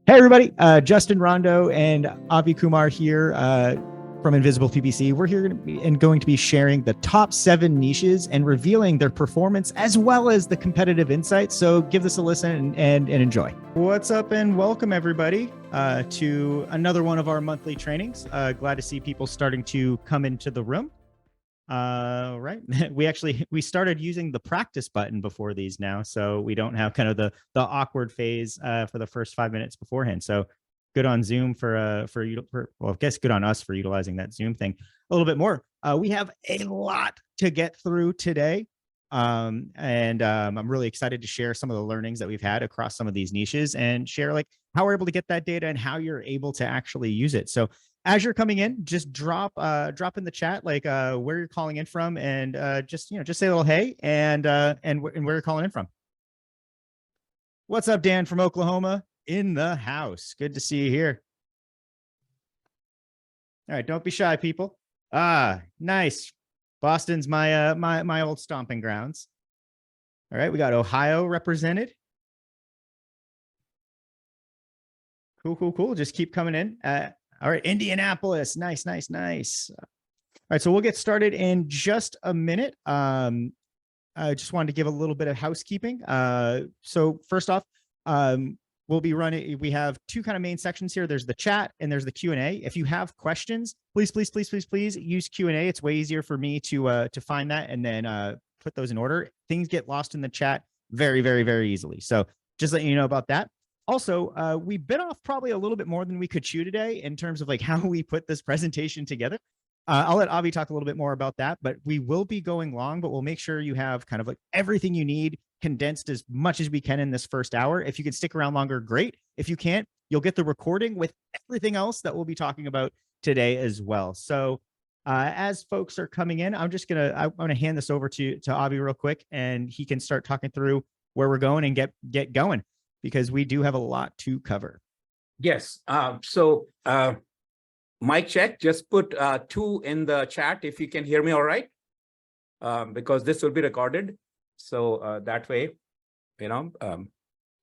Hey, everybody. Justin Rondo and Avi Kumar here from Invisible PPC. We're here going to be sharing the top 7 niches and revealing their performance as well as the competitive insights. So give this a listen and enjoy. What's up and welcome, everybody, to another one of our monthly trainings. Glad to see people starting to come into the room. Right. We started using the practice button before these now, so we don't have kind of the awkward phase for the first 5 minutes beforehand. So good on Zoom well, I guess good on us for utilizing that Zoom thing a little bit more. We have a lot to get through today. I'm really excited to share some of the learnings that we've had across some of these niches and share like how we're able to get that data and how you're able to actually use it. So as you're coming in, just drop in the chat like where you're calling in from, and just say a little hey and where you're calling in from. What's up, Dan from Oklahoma in the house? Good to see you here. All right, don't be shy, people. Nice. Boston's my my old stomping grounds. All right, we got Ohio represented. Cool. Just keep coming in. All right, Indianapolis. Nice. All right, so we'll get started in just a minute. I just wanted to give a little bit of housekeeping. So first off, we'll be running, we have 2 kind of main sections here. There's the chat and there's the Q&A. If you have questions, please use Q&A. It's way easier for me to find that and then put those in order. Things get lost in the chat very easily. So just letting you know about that. Also, we bit off probably a little bit more than we could chew today in terms of like how we put this presentation together. I'll let Avi talk a little bit more about that, but we will be going long, but we'll make sure you have kind of like everything you need condensed as much as we can in this first hour. If you can stick around longer, great. If you can't, you'll get the recording with everything else that we'll be talking about today as well. So as folks are coming in, I'm going to hand this over to Avi real quick, and he can start talking through where we're going and get going, because we do have a lot to cover. Yes. Mic check, just put 2 in the chat if you can hear me all right, because this will be recorded. So that way,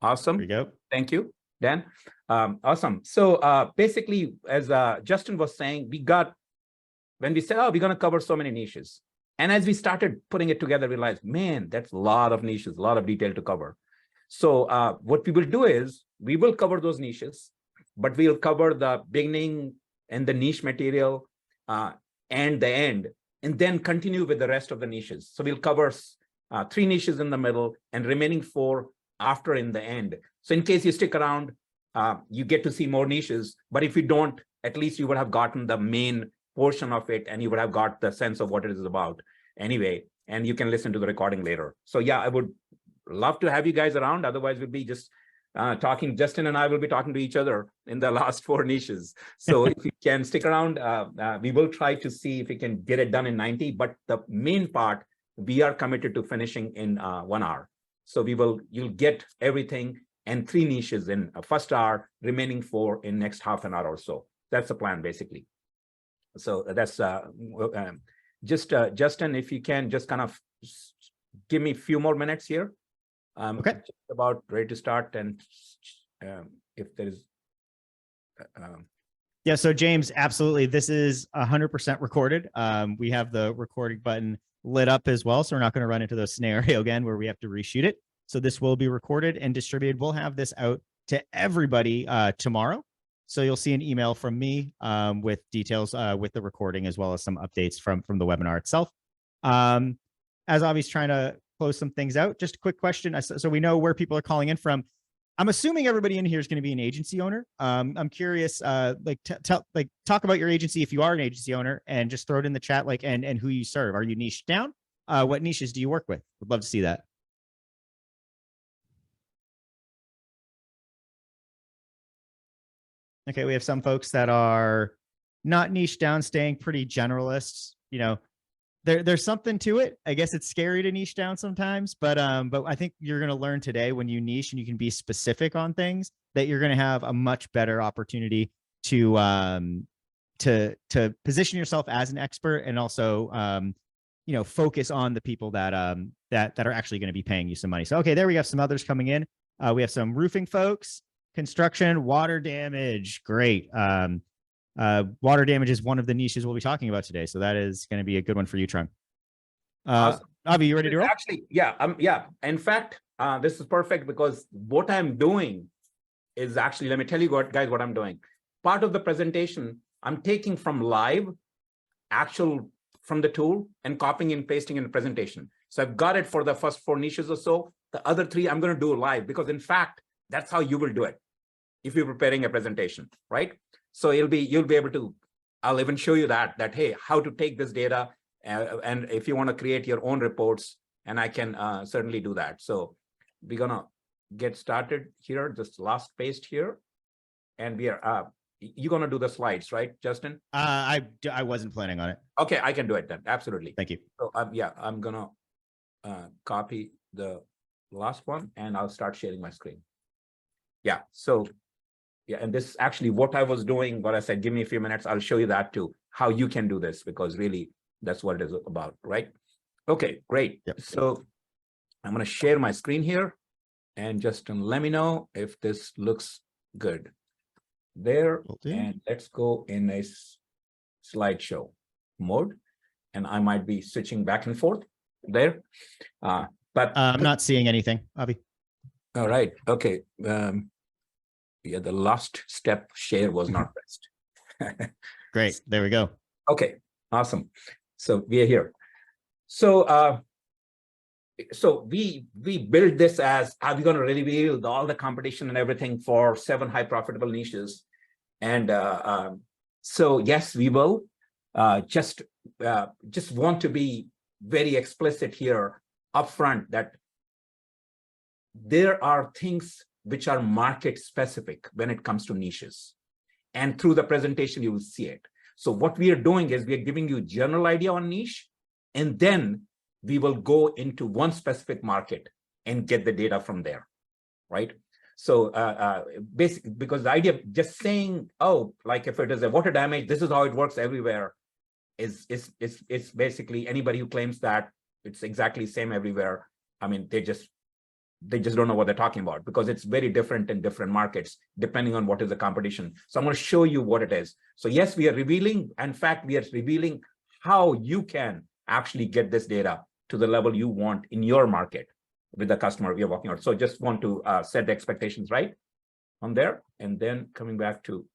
awesome. There you go. Thank you, Dan. Awesome. So basically, as Justin was saying, when we said, we're going to cover so many niches. And as we started putting it together, we realized, man, that's a lot of niches, a lot of detail to cover. So what we will do is we will cover those niches, but we'll cover the beginning and the niche material and the end, and then continue with the rest of the niches. So we'll cover 3 niches in the middle and remaining 4 after in the end. So in case you stick around, you get to see more niches, but if you don't, at least you would have gotten the main portion of it and you would have got the sense of what it is about anyway, and you can listen to the recording later. So yeah, I would love to have you guys around. Otherwise, we'll be just talking. Justin and I will be talking to each other in the last 4 niches. So if you can stick around, we will try to see if we can get it done in 90. But the main part, we are committed to finishing in 1 hour. So you'll get everything and 3 niches in a first hour, remaining 4 in next half an hour or so. That's the plan, basically. So that's Justin, if you can just kind of give me a few more minutes here. Okay. Just about ready to start, and if there is yeah, so James, absolutely, this is 100% recorded. We have the recording button lit up as well, so we're not going to run into the scenario again where we have to reshoot it. So this will be recorded and distributed. We'll have this out to everybody tomorrow, so you'll see an email from me with details with the recording as well as some updates from the webinar itself. As Avi's trying to close some things out, just a quick question. So we know where people are calling in from. I'm assuming everybody in here is going to be an agency owner. I'm curious, talk about your agency if you are an agency owner, and just throw it in the chat, and who you serve. Are you niched down? What niches do you work with? Would love to see that. Okay, we have some folks that are not niched down, staying pretty generalists. There's something to it. I guess it's scary to niche down sometimes, but I think you're going to learn today, when you niche and you can be specific on things, that you're going to have a much better opportunity to position yourself as an expert, and also focus on the people that are actually going to be paying you some money. So okay, there we have some others coming in. We have some roofing folks. construction, water damage. Great. Water damage is one of the niches we'll be talking about today. So that is going to be a good one for you, Trung. Awesome. Avi, you ready to roll? Actually, yeah. In fact, this is perfect because what I'm doing is actually, let me tell you guys what I'm doing. Part of the presentation, I'm taking from live, actual from the tool and copying and pasting in the presentation. So I've got it for the first 4 niches or so. The other 3, I'm going to do live because in fact, that's how you will do it if you're preparing a presentation, right? So you'll be able to, I'll even show you that hey, how to take this data and if you want to create your own reports, and I can certainly do that. So we're gonna get started here, just last paste here. And we are, you're gonna do the slides, right, Justin? I wasn't planning on it. Okay, I can do it then, absolutely. Thank you. So yeah, I'm gonna copy the last one and I'll start sharing my screen. Yeah, so yeah, and this actually what I was doing, what I said, give me a few minutes, I'll show you that too, how you can do this, because really that's what it is about, right? Okay, great. Yep. So I'm going to share my screen here and Justin, let me know if this looks good there. And let's go in a slideshow mode. And I might be switching back and forth there. But I'm not seeing anything, Avi. All right. Okay. Yeah, the last step share was not pressed. Great. There we go. Okay, awesome. So we are here. So so we built this as, are we going to reveal all the competition and everything for 7 high profitable niches? And so yes, we will. Just want to be very explicit here upfront that there are things which are market specific when it comes to niches. And through the presentation, you will see it. So what we are doing is we are giving you a general idea on niche, and then we will go into one specific market and get the data from there, right? So basically, because the idea of just saying, oh, like if it is a water damage, this is how it works everywhere, is basically anybody who claims that it's exactly same everywhere. I mean, they just don't know what they're talking about, because it's very different in different markets, depending on what is the competition. So I'm going to show you what it is. So yes, we are revealing, in fact, we are revealing how you can actually get this data to the level you want in your market with the customer we are working on. So just want to set the expectations right on there. And then coming back to,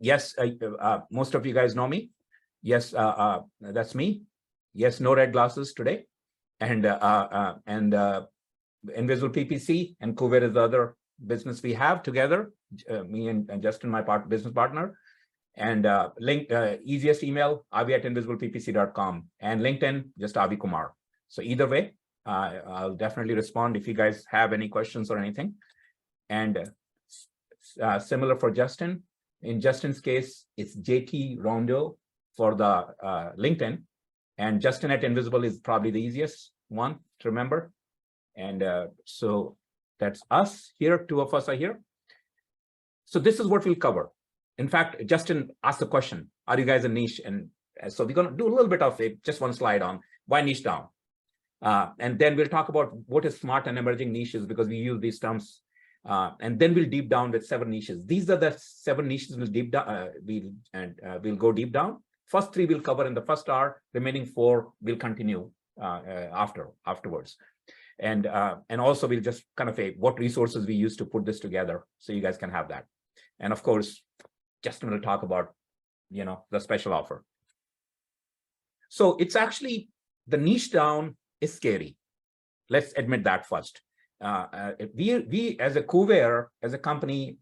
yes, most of you guys know me. Yes, that's me. Yes, no red glasses today. And Invisible PPC and Kuwait is the other business we have together, me and Justin, my business partner. And easiest email, avi@invisibleppc.com, and LinkedIn, just Avi Kumar. So either way, I'll definitely respond if you guys have any questions or anything. And similar for Justin. In Justin's case, it's JT Rondo for the LinkedIn, and Justin at Invisible is probably the easiest one to remember. And so that's us here. 2 of us are here. So this is what we'll cover. In fact, Justin asked the question, are you guys a niche? And so we're going to do a little bit of it, just one slide on why niche down. And then we'll talk about what is smart and emerging niches, because we use these terms. And then we'll deep down with 7 niches. These are the 7 niches we'll deep down. We'll go deep down. First 3 we'll cover in the first hour. Remaining 4 we'll continue afterwards. And also we'll just kind of what resources we use to put this together, so you guys can have that. And of course, Justin will talk about, the special offer. So it's actually, the niche down is scary. Let's admit that first. We as a Kuwait, as a company,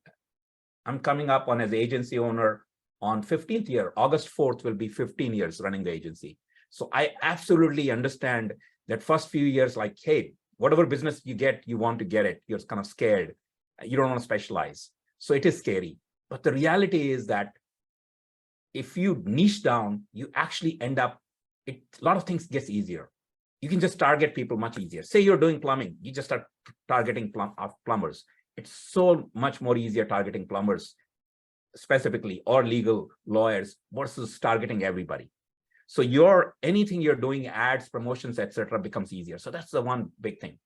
I'm coming up on as agency owner on 15th year. August 4th will be 15 years running the agency. So I absolutely understand that first few years, like, hey, whatever business you get, you want to get it. You're kind of scared. You don't want to specialize. So it is scary. But the reality is that if you niche down, you actually end up, a lot of things gets easier. You can just target people much easier. Say you're doing plumbing, you just start targeting plumbers. It's so much more easier targeting plumbers specifically, or legal lawyers, versus targeting everybody. So anything you're doing, ads, promotions, etc., becomes easier. So that's the one big thing.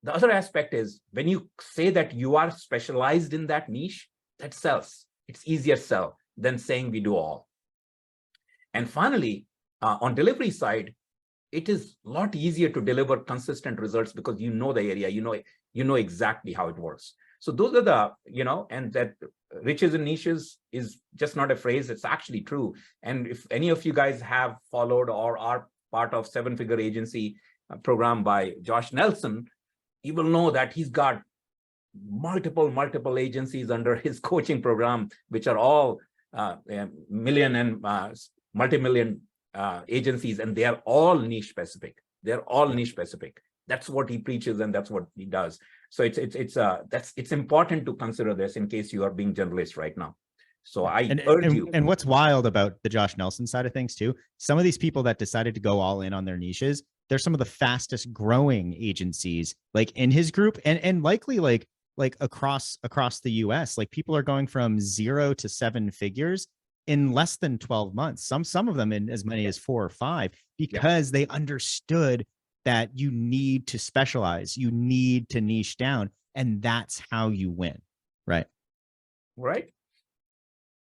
The other aspect is when you say that you are specialized in that niche, that sells. It's easier sell than saying we do all. And finally, on delivery side, it is a lot easier to deliver consistent results because you know the area, you know exactly how it works. So those are the, and that riches and niches is just not a phrase, it's actually true. And if any of you guys have followed or are part of 7-figure agency program by Josh Nelson, you will know that he's got multiple agencies under his coaching program, which are all million and multi-million agencies, and they are all niche specific. They're all niche specific. That's what he preaches, and that's what he does. So it's important to consider this in case you are being generalist right now. So I urge you. And what's wild about the Josh Nelson side of things too, some of these people that decided to go all in on their niches, they're some of the fastest growing agencies like in his group, and likely like across the US. Like people are going from 0 to 7 figures in less than 12 months. Some of them in as many as 4 or 5, because they understood that you need to specialize, you need to niche down, and that's how you win, right? Right.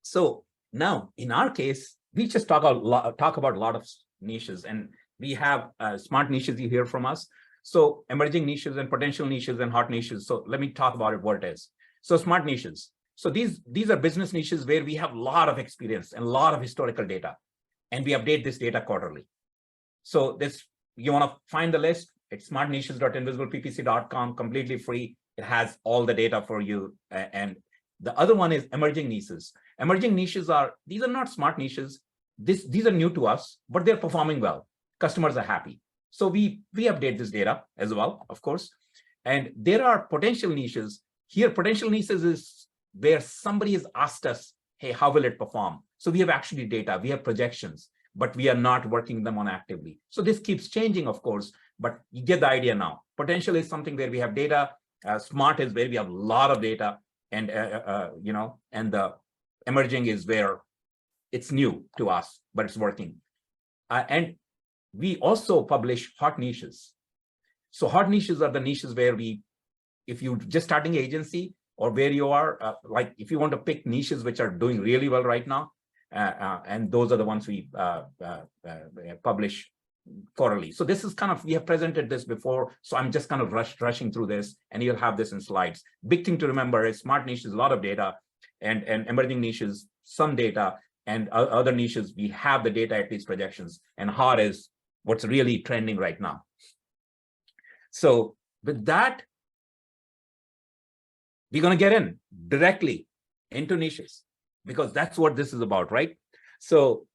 So now in our case, we just talk about a lot of niches, and we have smart niches you hear from us. So emerging niches and potential niches and hot niches. So let me talk about it, what it is. So smart niches. So these are business niches where we have a lot of experience and a lot of historical data, and we update this data quarterly. So this, you want to find the list, it's smartniches.invisibleppc.com, completely free. It has all the data for you. And the other one is emerging niches. Emerging niches these are not smart niches. These are new to us, but they're performing well. Customers are happy. So we update this data as well, of course. And there are potential niches. Here, potential niches is where somebody has asked us, hey, how will it perform? So we have actually data, we have projections, but we are not working them on actively. So this keeps changing, of course, but you get the idea now. Potential is something where we have data. Smart is where we have a lot of data, and and the emerging is where it's new to us, but it's working. And we also publish hot niches. So hot niches are the niches where if you're just starting agency, or where you are, like if you want to pick niches which are doing really well right now, and those are the ones we publish quarterly. So this is kind of, we have presented this before, so I'm just kind of rushing through this, and you'll have this in slides. Big thing to remember is smart niches, a lot of data, and emerging niches, some data, and other niches, we have the data at these projections, and hot is what's really trending right now. So with that, we're going to get in directly into niches, because that's what this is about, right? So,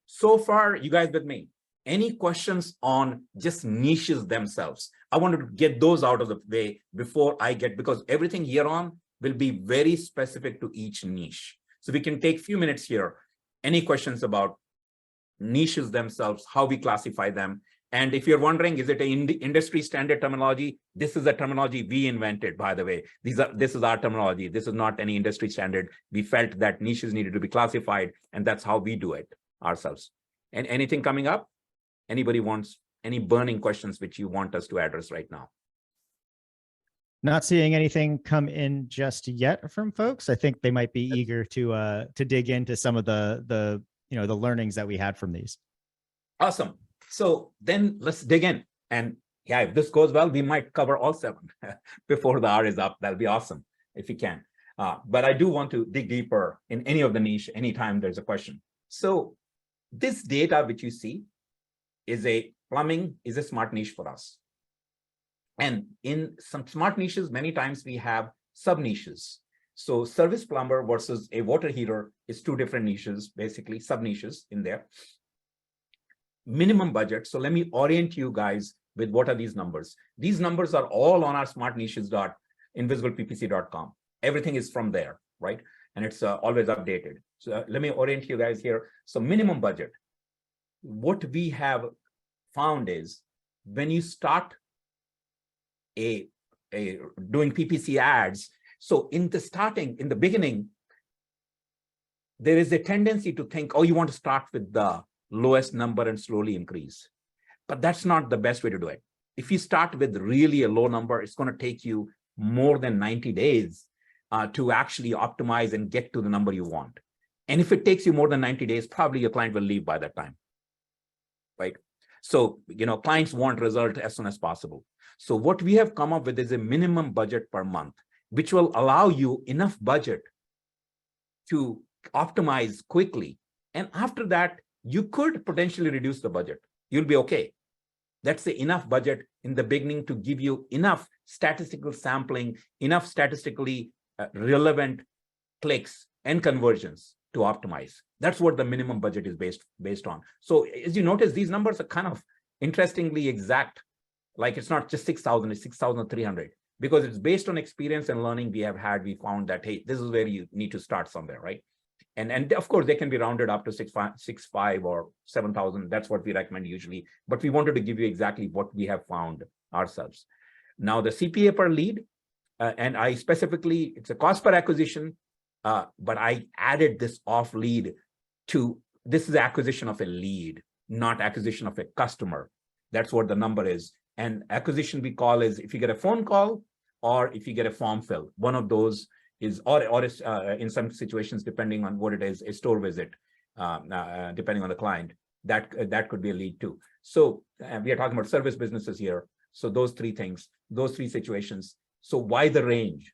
so far, you guys with me, any questions on just niches themselves? I wanted to get those out of the way before I because everything here on will be very specific to each niche. So we can take a few minutes here. Any questions about niches themselves, how we classify them? And if you're wondering, is it an industry standard terminology? This is a terminology we invented, by the way. This is our terminology. This is not any industry standard. We felt that niches needed to be classified, and that's how we do it ourselves. And anything coming up? Anybody wants any burning questions which you want us to address right now? Not seeing anything come in just yet from folks. I think they might be eager to dig into some of the learnings that we had from these. Awesome. So then let's dig in. And yeah, if this goes well, we might cover all 7 before the hour is up. That'll be awesome if we can. But I do want to dig deeper in any of the niche anytime there's a question. So this data which you see is plumbing is a smart niche for us. And in some smart niches, many times we have sub niches. So service plumber versus a water heater is 2 different niches, basically sub niches in there. Minimum budget. So let me orient you guys with what are these numbers. These numbers are all on our smartniches.invisibleppc.com. Everything is from there, right? And it's always updated. So let me orient you guys here. So minimum budget. What we have found is when you start doing PPC ads, so in the beginning, there is a tendency to think, oh, you want to start with the lowest number and slowly increase. But that's not the best way to do it. If you start with really a low number, it's going to take you more than 90 days to actually optimize and get to the number you want. And if it takes you more than 90 days, probably your client will leave by that time, right? So, clients want result as soon as possible. So what we have come up with is a minimum budget per month, which will allow you enough budget to optimize quickly. And after that, you could potentially reduce the budget. You'll be okay. That's the enough budget in the beginning to give you enough statistical sampling, enough statistically relevant clicks and conversions to optimize. That's what the minimum budget is based on. So as you notice, these numbers are kind of interestingly exact. Like it's not just 6,000, it's 6,300. Because it's based on experience and learning we have had, we found that, hey, this is where you need to start somewhere, right? And of course, they can be rounded up to 6,500 or 7,000. That's what we recommend usually. But we wanted to give you exactly what we have found ourselves. Now, the CPA per lead, and I specifically, it's a cost per acquisition, but I added this off lead to, this is acquisition of a lead, not acquisition of a customer. That's what the number is. And acquisition we call is if you get a phone call or if you get a form fill, one of those is, or in some situations, depending on what it is, a store visit, depending on the client, that could be a lead too. So we are talking about service businesses here. So those three things, those three situations. So why the range?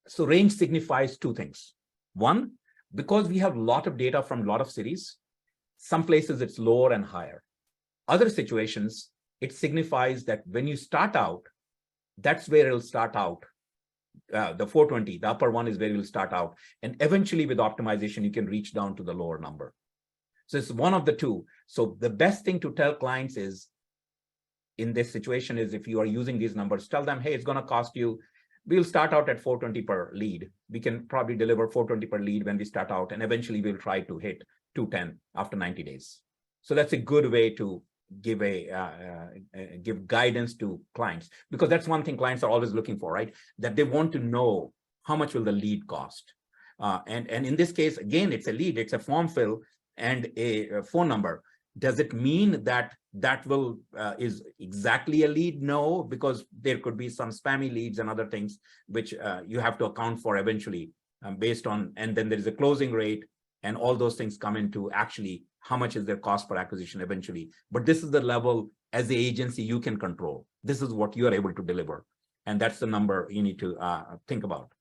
So range signifies two things. One, because we have a lot of data from a lot of cities, some places it's lower and higher. Other situations, it signifies that when you start out, that's where it'll start out. The 420, the upper one is where you'll start out. And eventually with optimization, you can reach down to the lower number. So it's one of the two. So the best thing to tell clients is, in this situation is if you are using these numbers, tell them, hey, it's going to cost you, we'll start out at 420 per lead. We can probably deliver 420 per lead when we start out, and eventually we'll try to hit 210 after 90 days. So that's a good way to give give guidance to clients, because that's one thing clients are always looking for, right? That they want to know how much will the lead cost. And in this case, again, it's a lead, it's a form fill and a phone number. Does it mean that that will is exactly a lead? No, because there could be some spammy leads and other things which you have to account for eventually based on, and then there is a closing rate and all those things come into actually how much is their cost per acquisition eventually. But this is the level as the agency you can control. This is what you are able to deliver. And that's the number you need to think about.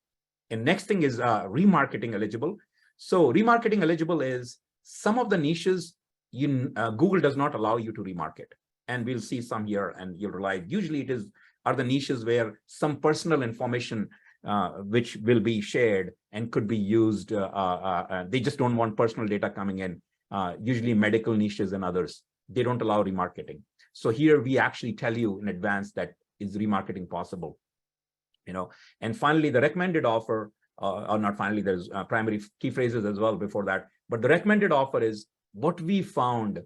And next thing is remarketing eligible. So remarketing eligible is some of the niches Google does not allow you to remarket. And we'll see some here and you'll realize usually are the niches where some personal information which will be shared and could be used. They just don't want personal data coming in. Usually medical niches and others, they don't allow remarketing. So here we actually tell you in advance that is remarketing possible. And finally, the recommended offer, or not finally, there's primary key phrases as well before that. But the recommended offer is what we found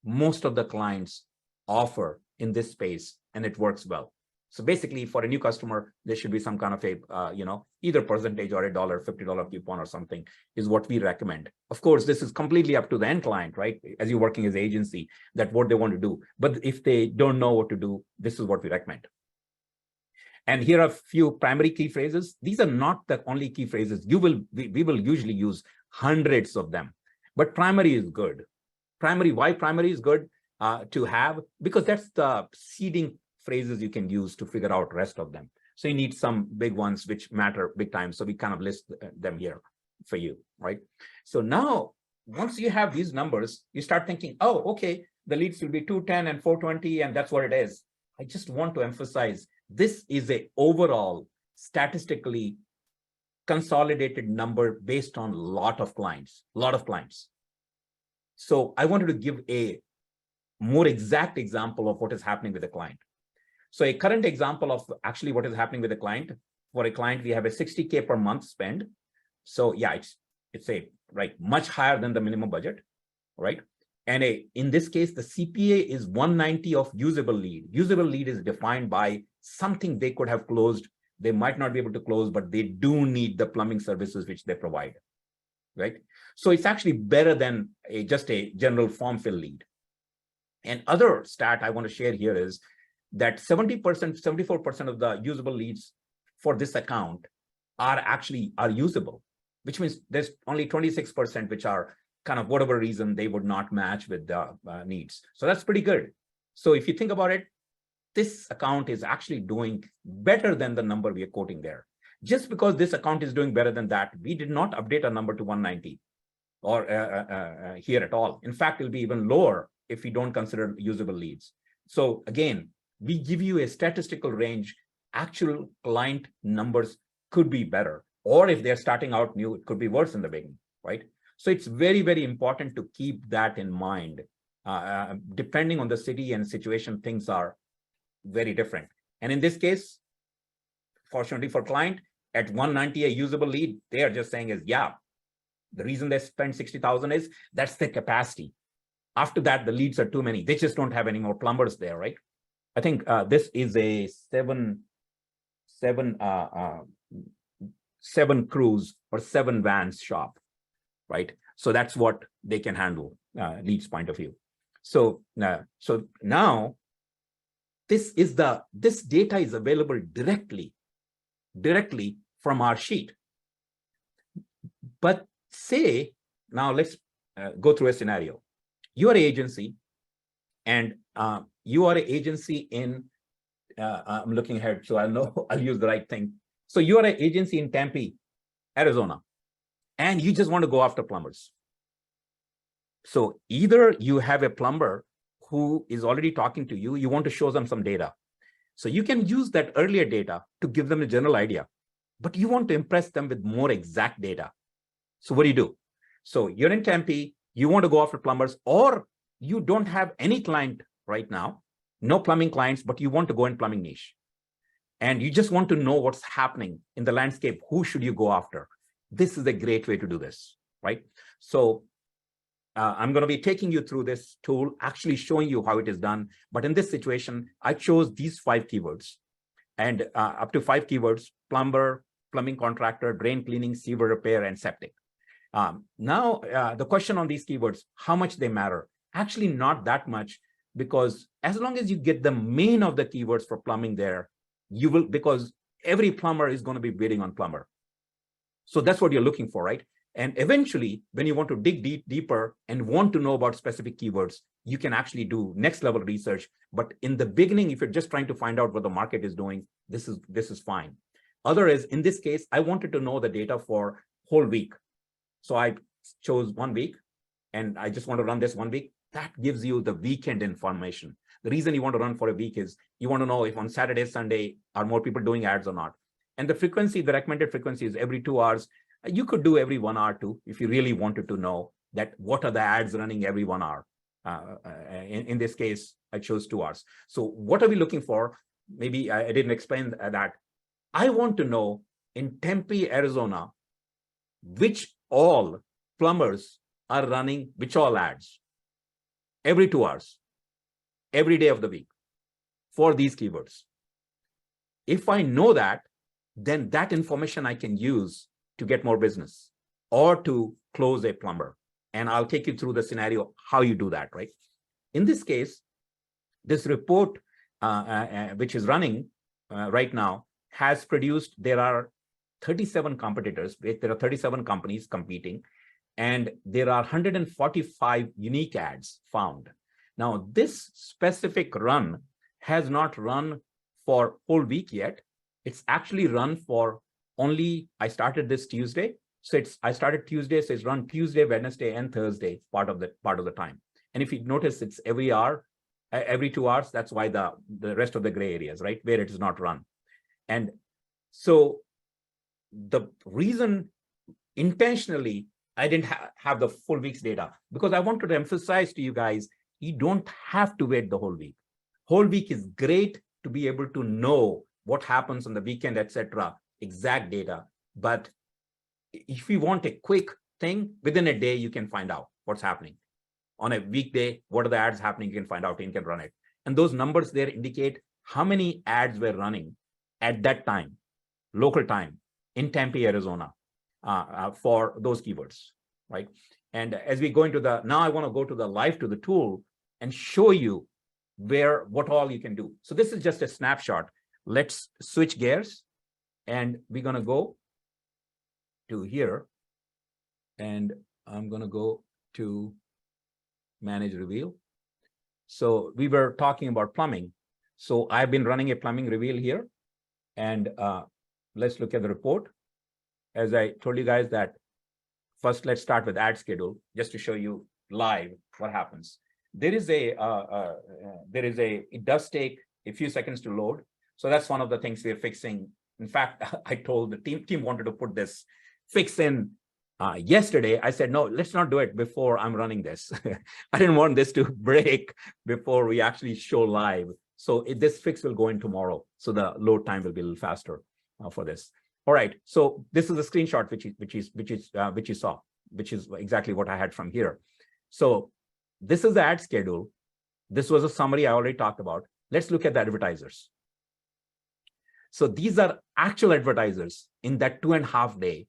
most of the clients offer in this space, and it works well. So basically, for a new customer, there should be some kind of a, either percentage or $1, $50 coupon or something is what we recommend. Of course, this is completely up to the end client, right? As you're working as an agency, that what they want to do. But if they don't know what to do, this is what we recommend. And here are a few primary key phrases. These are not the only key phrases. We will usually use hundreds of them, but primary is good. Why primary is good to have? Because that's the seeding phrases you can use to figure out rest of them. So you need some big ones which matter big time. So we kind of list them here for you, right? So now, once you have these numbers, you start thinking, oh, okay, the leads will be 210 and 420, and that's what it is. I just want to emphasize, this is a overall statistically consolidated number based on a lot of clients. So I wanted to give a more exact example of what is happening with the client. So a current example of actually what is happening with a client, for a client, we have a 60K per month spend. So yeah, it's a much higher than the minimum budget, right? And in this case, the CPA is 190 of usable lead. Usable lead is defined by something they could have closed. They might not be able to close, but they do need the plumbing services which they provide, right? So it's actually better than just a general form fill lead. And other stat I want to share here is that 70%, 74% of the usable leads for this account are usable, which means there's only 26% which are kind of whatever reason they would not match with the needs. So that's pretty good. So if you think about it, this account is actually doing better than the number we are quoting there. Just because this account is doing better than that, we did not update a number to 190 or here at all. In fact, it'll be even lower if we don't consider usable leads. So again, we give you a statistical range. Actual client numbers could be better, or if they're starting out new, it could be worse in the beginning, right? So it's very, very important to keep that in mind. Depending on the city and situation, things are very different. And in this case, fortunately for client, at 190 a usable lead, they are just saying is, yeah, the reason they spend 60,000 is that's the capacity. After that, the leads are too many. They just don't have any more plumbers there, right? I think this is a seven crews or 7 vans shop, right? So that's what they can handle leads point of view. So now this data is available directly from our sheet. But say, now let's go through a scenario. You are an agency, and you are an agency in, I'm looking ahead, so I'll know I'll use the right thing. So you are an agency in Tempe, Arizona, and you just want to go after plumbers. So either you have a plumber who is already talking to you, you want to show them some data. So you can use that earlier data to give them a general idea, but you want to impress them with more exact data. So what do? So you're in Tempe, you want to go after plumbers, or you don't have any client right now, no plumbing clients, but you want to go in plumbing niche. And you just want to know what's happening in the landscape. Who should you go after? This is a great way to do this, right? So I'm going to be taking you through this tool, actually showing you how it is done. But in this situation, I chose these 5 keywords, and up to 5 keywords: plumber, plumbing contractor, drain cleaning, sewer repair, and septic. Now, the question on these keywords, how much they matter? Actually, not that much, because as long as you get the main of the keywords for plumbing there, you will, because every plumber is going to be bidding on plumber. So that's what you're looking for, right? And eventually, when you want to dig deeper and want to know about specific keywords, you can actually do next level research. But in the beginning, if you're just trying to find out what the market is doing, this is fine. Other is, in this case, I wanted to know the data for whole week. So I chose 1 week, and I just want to run this 1 week. That gives you the weekend information. The reason you want to run for a week is you want to know if on Saturday, Sunday, are more people doing ads or not. And the frequency, the recommended frequency is every 2 hours. You could do every 1 hour too, if you really wanted to know that what are the ads running every 1 hour. In this case, I chose 2 hours. So what are we looking for? Maybe I didn't explain that. I want to know in Tempe, Arizona, which all plumbers are running which all ads every 2 hours, every day of the week for these keywords. If I know that, then that information I can use to get more business or to close a plumber. And I'll take you through the scenario, how you do that, right? In this case, this report, which is running right now, has produced, there are 37 competitors, there are 37 companies competing, and there are 145 unique ads found. Now, this specific run has not run for whole week yet. It's actually run for only, I started this Tuesday. So I started Tuesday, so it's run Tuesday, Wednesday, and Thursday, part of the time. And if you notice, it's every hour, every 2 hours. That's why the rest of the gray areas, right, where it is not run. And so the reason intentionally I didn't have the full week's data, because I wanted to emphasize to you guys, you don't have to wait the whole week. Whole week is great to be able to know what happens on the weekend, etc., exact data. But if you want a quick thing, within a day, you can find out what's happening. On a weekday, what are the ads happening? You can find out and you can run it. And those numbers there indicate how many ads were running at that time, local time, in Tempe, Arizona, for those keywords, right? And as we go into now I want to go to the live to the tool and show you where what all you can do. So this is just a snapshot. Let's switch gears, and we're going to go to here, and I'm going to go to manage reveal. So we were talking about plumbing. So I've been running a plumbing reveal here, and let's look at the report. As I told you guys that first, let's start with ad schedule, just to show you live what happens. There is a, it does take a few seconds to load. So that's one of the things we're fixing. In fact, I told the team wanted to put this fix in yesterday. I said, no, let's not do it before I'm running this. I didn't want this to break before we actually show live. So this fix will go in tomorrow. So the load time will be a little faster for this. All right. So this is a screenshot which you saw, which is exactly what I had from here. So this is the ad schedule. This was a summary I already talked about. Let's look at the advertisers. So these are actual advertisers in that 2.5 day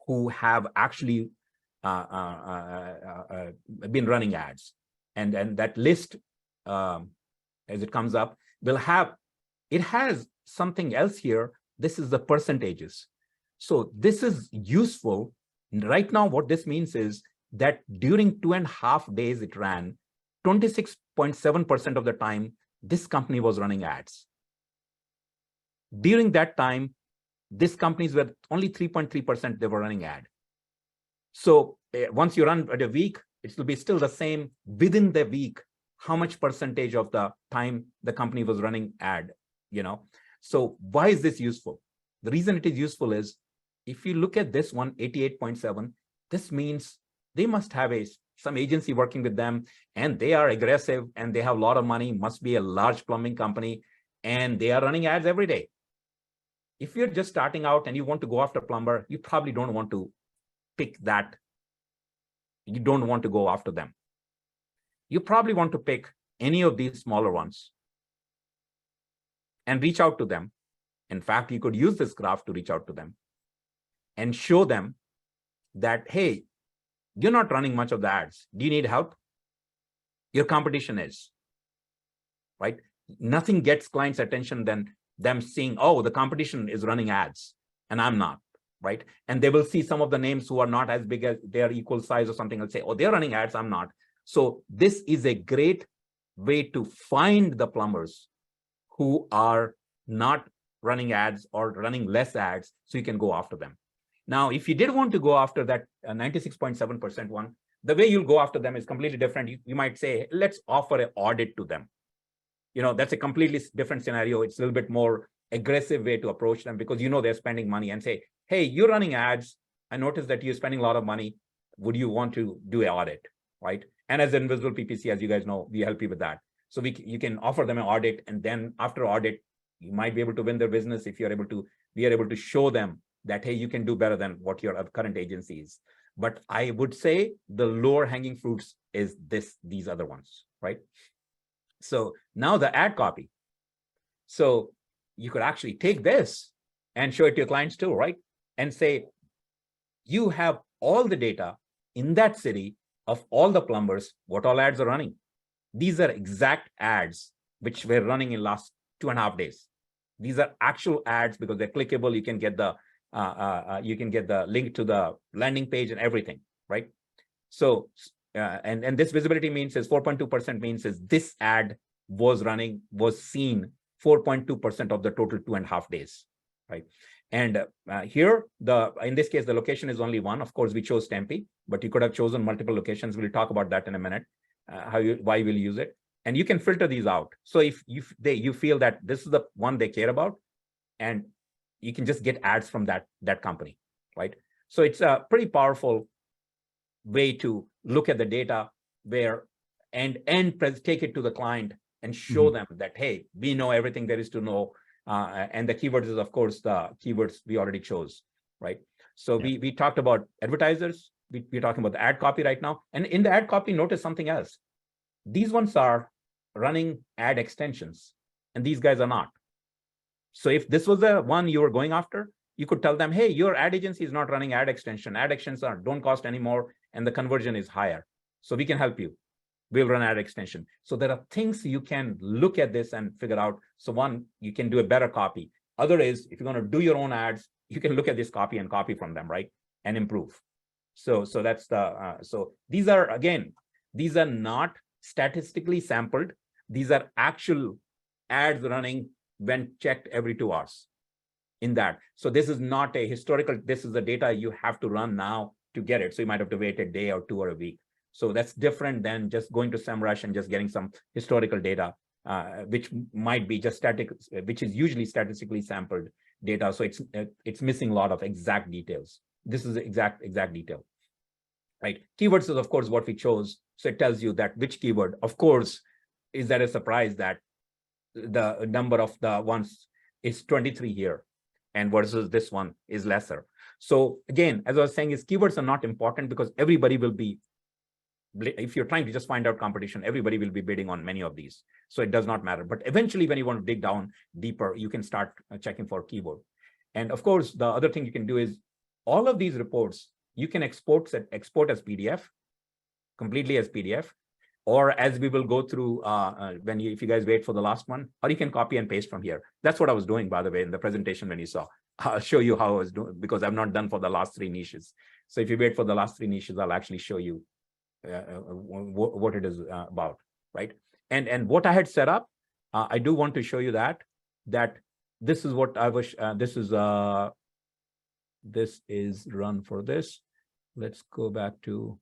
who have actually been running ads. And that list, as it comes up, will have, it has something else here. This is the percentages. So this is useful. Right now, what this means is that during 2.5 days it ran, 26.7% of the time, this company was running ads. During that time, these companies were only 3.3% they were running ad. So once you run at a week, it will be still the same within the week, how much percentage of the time the company was running ad, you know. So why is this useful? The reason it is useful is if you look at this one, 88.7, this means they must have some agency working with them, and they are aggressive and they have a lot of money, must be a large plumbing company, and they are running ads every day. If you're just starting out and you want to go after plumber, you probably don't want to pick that. You don't want to go after them. You probably want to pick any of these smaller ones and reach out to them. In fact, you could use this graph to reach out to them and show them that, hey, you're not running much of the ads. Do you need help? Your competition is, right? Nothing gets clients' attention than them seeing, oh, the competition is running ads and I'm not, right? And they will see some of the names who are not as big as they're equal size or something and say, oh, they're running ads, I'm not. So this is a great way to find the plumbers who are not running ads or running less ads, so you can go after them. Now, if you did want to go after that 96.7% one, the way you'll go after them is completely different. You might say, let's offer an audit to them. You know, that's a completely different scenario. It's a little bit more aggressive way to approach them because you know they're spending money, and say, hey, you're running ads. I noticed that you're spending a lot of money. Would you want to do an audit, right? And as Invisible PPC, as you guys know, we help you with that. So you can offer them an audit, and then after audit, you might be able to win their business if we are able to show them that, hey, you can do better than what your current agency is. But I would say the lower hanging fruits is these other ones, right? So now the ad copy. So you could actually take this and show it to your clients too, right? And say, you have all the data in that city of all the plumbers, what all ads are running. These are exact ads which were running in last 2.5 days. These are actual ads because they're clickable. You can get the link to the landing page and everything, right? So and this visibility means is 4.2% means is this ad was seen 4.2% of the total 2.5 days, right? And here in this case the location is only one. Of course, we chose Tempe, but you could have chosen multiple locations. We'll talk about that in a minute. Why we'll use it, and you can filter these out. So if you feel that this is the one they care about, and you can just get ads from that company, right? So it's a pretty powerful way to look at the data and take it to the client and show them that, hey, we know everything there is to know. And the keywords is, of course, the keywords we already chose, right? So we talked about advertisers. We're talking about the ad copy right now. And in the ad copy, notice something else. These ones are running ad extensions, and these guys are not. So if this was the one you were going after, you could tell them, hey, your ad agency is not running ad extension. Ad extensions don't cost anymore, and the conversion is higher. So we can help you. we'll run ad extension. So there are things you can look at this and figure out. So one, you can do a better copy. Other is, if you're going to do your own ads, you can look at this copy and copy from them, right? And improve. So that's the, so these are, again, these are not statistically sampled. These are actual ads running when checked every 2 hours in that. So this is not a historical, this is the data you have to run now to get it. So you might have to wait a day or 2 or a week. So that's different than just going to SEMrush and just getting some historical data, which might be just static, which is usually statistically sampled data. So it's missing a lot of exact details. This is exact detail, right? Keywords is of course what we chose. So it tells you that which keyword, of course, is that a surprise that the number of the ones is 23 here and versus this one is lesser. So again, as I was saying, is keywords are not important because everybody will be, if you're trying to just find out competition, everybody will be bidding on many of these. So it does not matter. But eventually, when you want to dig down deeper, you can start checking for keyword. And of course, the other thing you can do is all of these reports, you can export as PDF, completely as PDF, or as we will go through if you guys wait for the last one, or you can copy and paste from here. That's what I was doing, by the way, in the presentation when you saw. I'll show you how I was doing, because I've not done for the last 3 niches. So if you wait for the last 3 niches, I'll actually show you what it is about, right? And what I had set up, I do want to show you that this is what I was, this is run for this. Let's go back to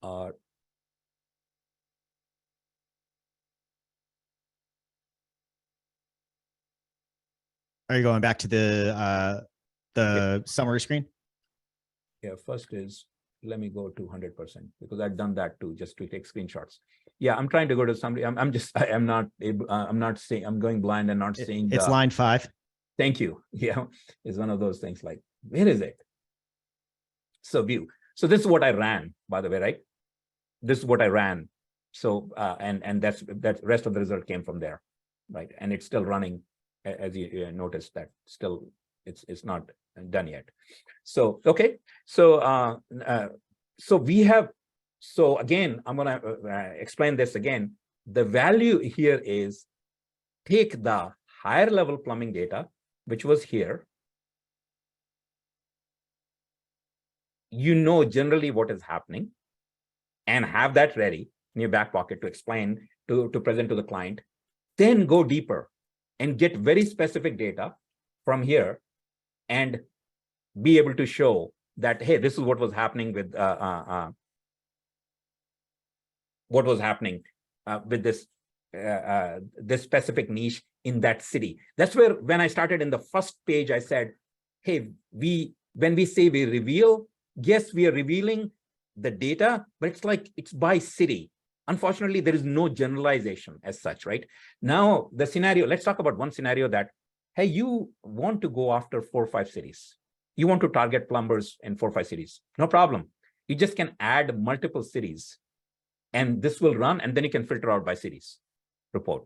our, Are you going back to the summary screen? yeah, first is, let me go to 100% because I've done that too, just to take screenshots. Yeah, I'm trying to go to somebody. I'm not able, I'm not seeing, I'm going blind and not seeing. It's line 5. Thank you. Yeah, it's one of those things like, where is it? So view. So this is what I ran, by the way, right? This is what I ran. So, and that's rest of the result came from there, right? And it's still running, as you noticed that still it's not done yet. So, okay. So, so we have, so again, I'm going to explain this again. The value here is take the higher level plumbing data, which was here. You know generally what is happening and have that ready in your back pocket to explain, to present to the client. Then go deeper and get very specific data from here and be able to show that, hey, this is what was happening with this this specific niche in that city. That's where, when I started in the first page, I said, hey, when we say we reveal, yes, we are revealing the data, but it's like it's by city. Unfortunately, there is no generalization as such, right? Now, the scenario, let's talk about one scenario that, hey, you want to go after 4 or 5 cities. You want to target plumbers in 4 or 5 cities. No problem. You just can add multiple cities and this will run, and then you can filter out by cities report.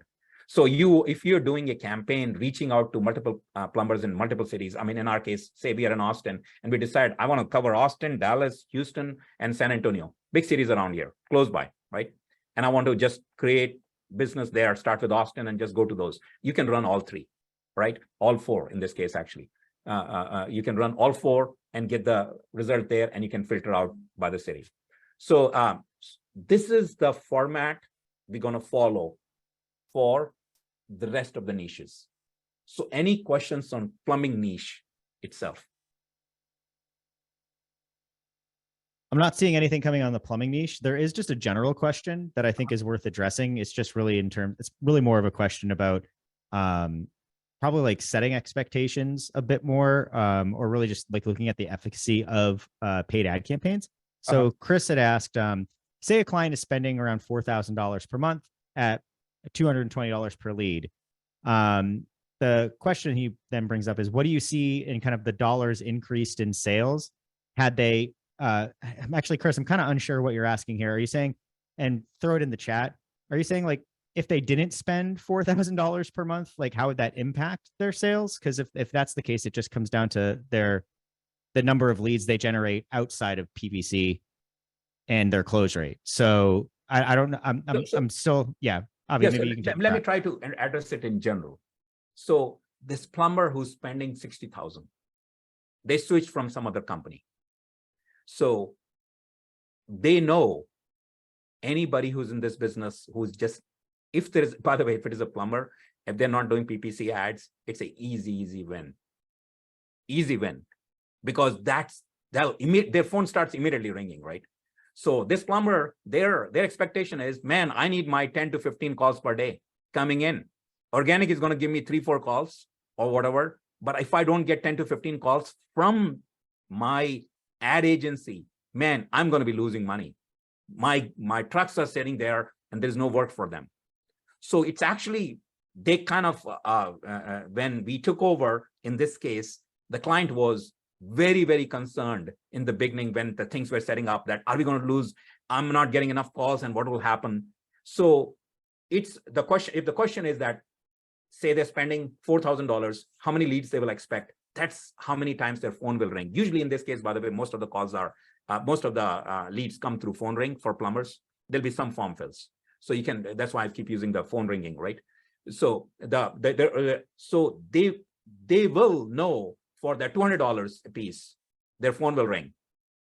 So if you're doing a campaign reaching out to multiple plumbers in multiple cities, I mean, in our case, say we are in Austin and we decide I want to cover Austin, Dallas, Houston, and San Antonio, big cities around here, close by, right? And I want to just create business there, start with Austin and just go to those. You can run all 3, right? All 4 in this case, actually. You can run all 4 and get the result there, and you can filter out by the city. So this is the format we're going to follow for the rest of the niches. So any questions on plumbing niche itself? I'm not seeing anything coming on the plumbing niche. There is just a general question that I think is worth addressing. It's just really it's really more of a question about probably like setting expectations a bit more, or really just like looking at the efficacy of paid ad campaigns. So Chris had asked, say a client is spending around $4,000 per month at $220 per lead. The question he then brings up is, what do you see in kind of the dollars increased in sales had they, actually, Chris, I'm kind of unsure what you're asking here. Are you saying, and throw it in the chat, are you saying like, if they didn't spend $4,000 per month, like how would that impact their sales? Because if that's the case, it just comes down to the number of leads they generate outside of PPC and their close rate. So I don't know. I'm still, yeah. Avi, Yeah, so maybe you can take let me that. try to address it in general. So this plumber who's spending 60,000, they switched from some other company. So they know anybody who's in this business who's just, if there is, by the way, if it is a plumber, if they're not doing PPC ads, it's a easy win. Easy win, because their phone starts immediately ringing, right? So this plumber, their expectation is, man, I need my 10 to 15 calls per day coming in. Organic is going to give me 3-4 calls or whatever. But if I don't get 10 to 15 calls from my ad agency, man, I'm going to be losing money. My trucks are sitting there and there's no work for them. So it's actually, they kind of, when we took over, in this case, the client was very concerned in the beginning when the things were setting up, that are we going to lose? I'm not getting enough calls and what will happen? So it's the question, if the question is that, say they're spending $4,000, how many leads they will expect, that's how many times their phone will ring. Usually in this case, by the way, most of the calls are, most of the leads come through phone ring for plumbers. There'll be some form fills. So you can, that's why I keep using the phone ringing, right? So so they will know for their $200 a piece, their phone will ring.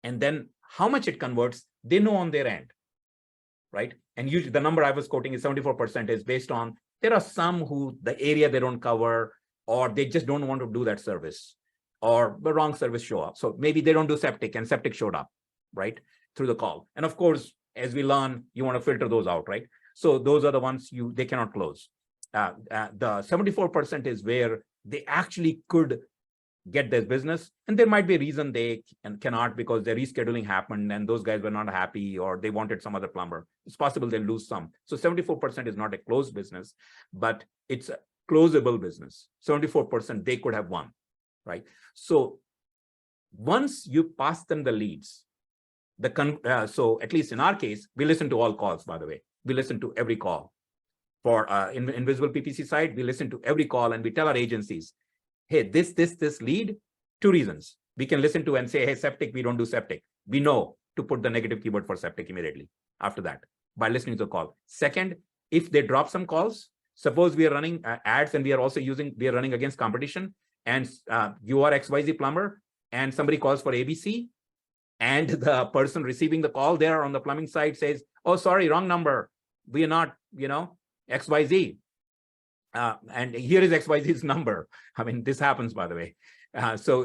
And then how much it converts, they know on their end, right? And usually the number I was quoting is 74% is based on, there are some who the area they don't cover, or they just don't want to do that service, or the wrong service show up. So maybe they don't do septic and septic showed up, right, through the call. And of course, as we learn, you want to filter those out, right? So those are the ones they cannot close. The 74% is where they actually could get this business, and there might be a reason they cannot, because their rescheduling happened and those guys were not happy, or they wanted some other plumber. It's possible they'll lose some. So 74% is not a closed business, but it's a closable business. 74% they could have won, right? So once you pass them the leads, so at least in our case, we listen to all calls, by the way. We listen to every call. For Invisible PPC side, we listen to every call and we tell our agencies, hey, this lead, 2 reasons. We can listen to and say, hey, septic, we don't do septic. We know to put the negative keyword for septic immediately after that by listening to the call. Second, if they drop some calls, suppose we are running ads and we are running against competition, and you are XYZ plumber and somebody calls for ABC, and the person receiving the call there on the plumbing side says, oh, sorry, wrong number. We are not, XYZ. And here is XYZ's number. I mean, this happens, by the way. So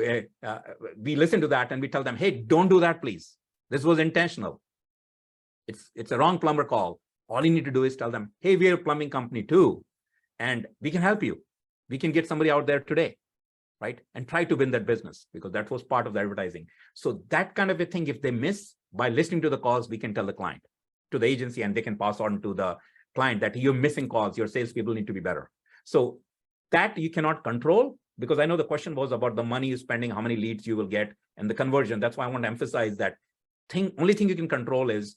we listen to that and we tell them, hey, don't do that, please. This was intentional. It's a wrong plumber call. All you need to do is tell them, hey, we're a plumbing company too, and we can help you. We can get somebody out there today, right? And try to win that business, because that was part of the advertising. So that kind of a thing, if they miss, by listening to the calls, we can tell the client, to the agency, and they can pass on to the client that you're missing calls, your salespeople need to be better. So that you cannot control, because I know the question was about the money you're spending, how many leads you will get, and the conversion. That's why I want to emphasize that only thing you can control is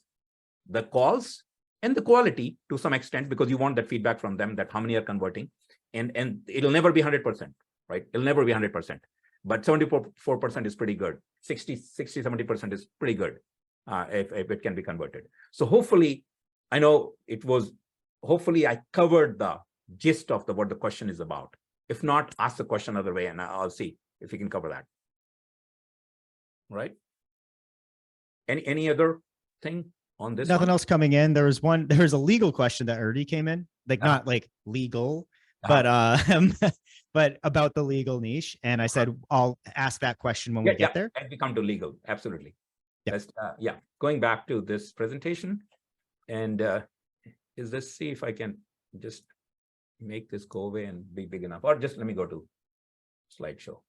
the calls and the quality to some extent, because you want that feedback from them, that how many are converting, and it'll never be 100%, right? It'll never be 100%, but 74% is pretty good. 60-70% is pretty good if it can be converted. So hopefully, I know hopefully I covered the gist of what the question is about. If not, ask the question another way and I'll see if we can cover that. Right? Any other thing on this? Nothing else coming in. There's a legal question that already came in, like not like legal, but but about the legal niche. And I said, I'll ask that question when we get there. And we come to legal. Absolutely. Yeah. Going back to this presentation, and see if I can just make this go away and be big enough, or just let me go to slideshow.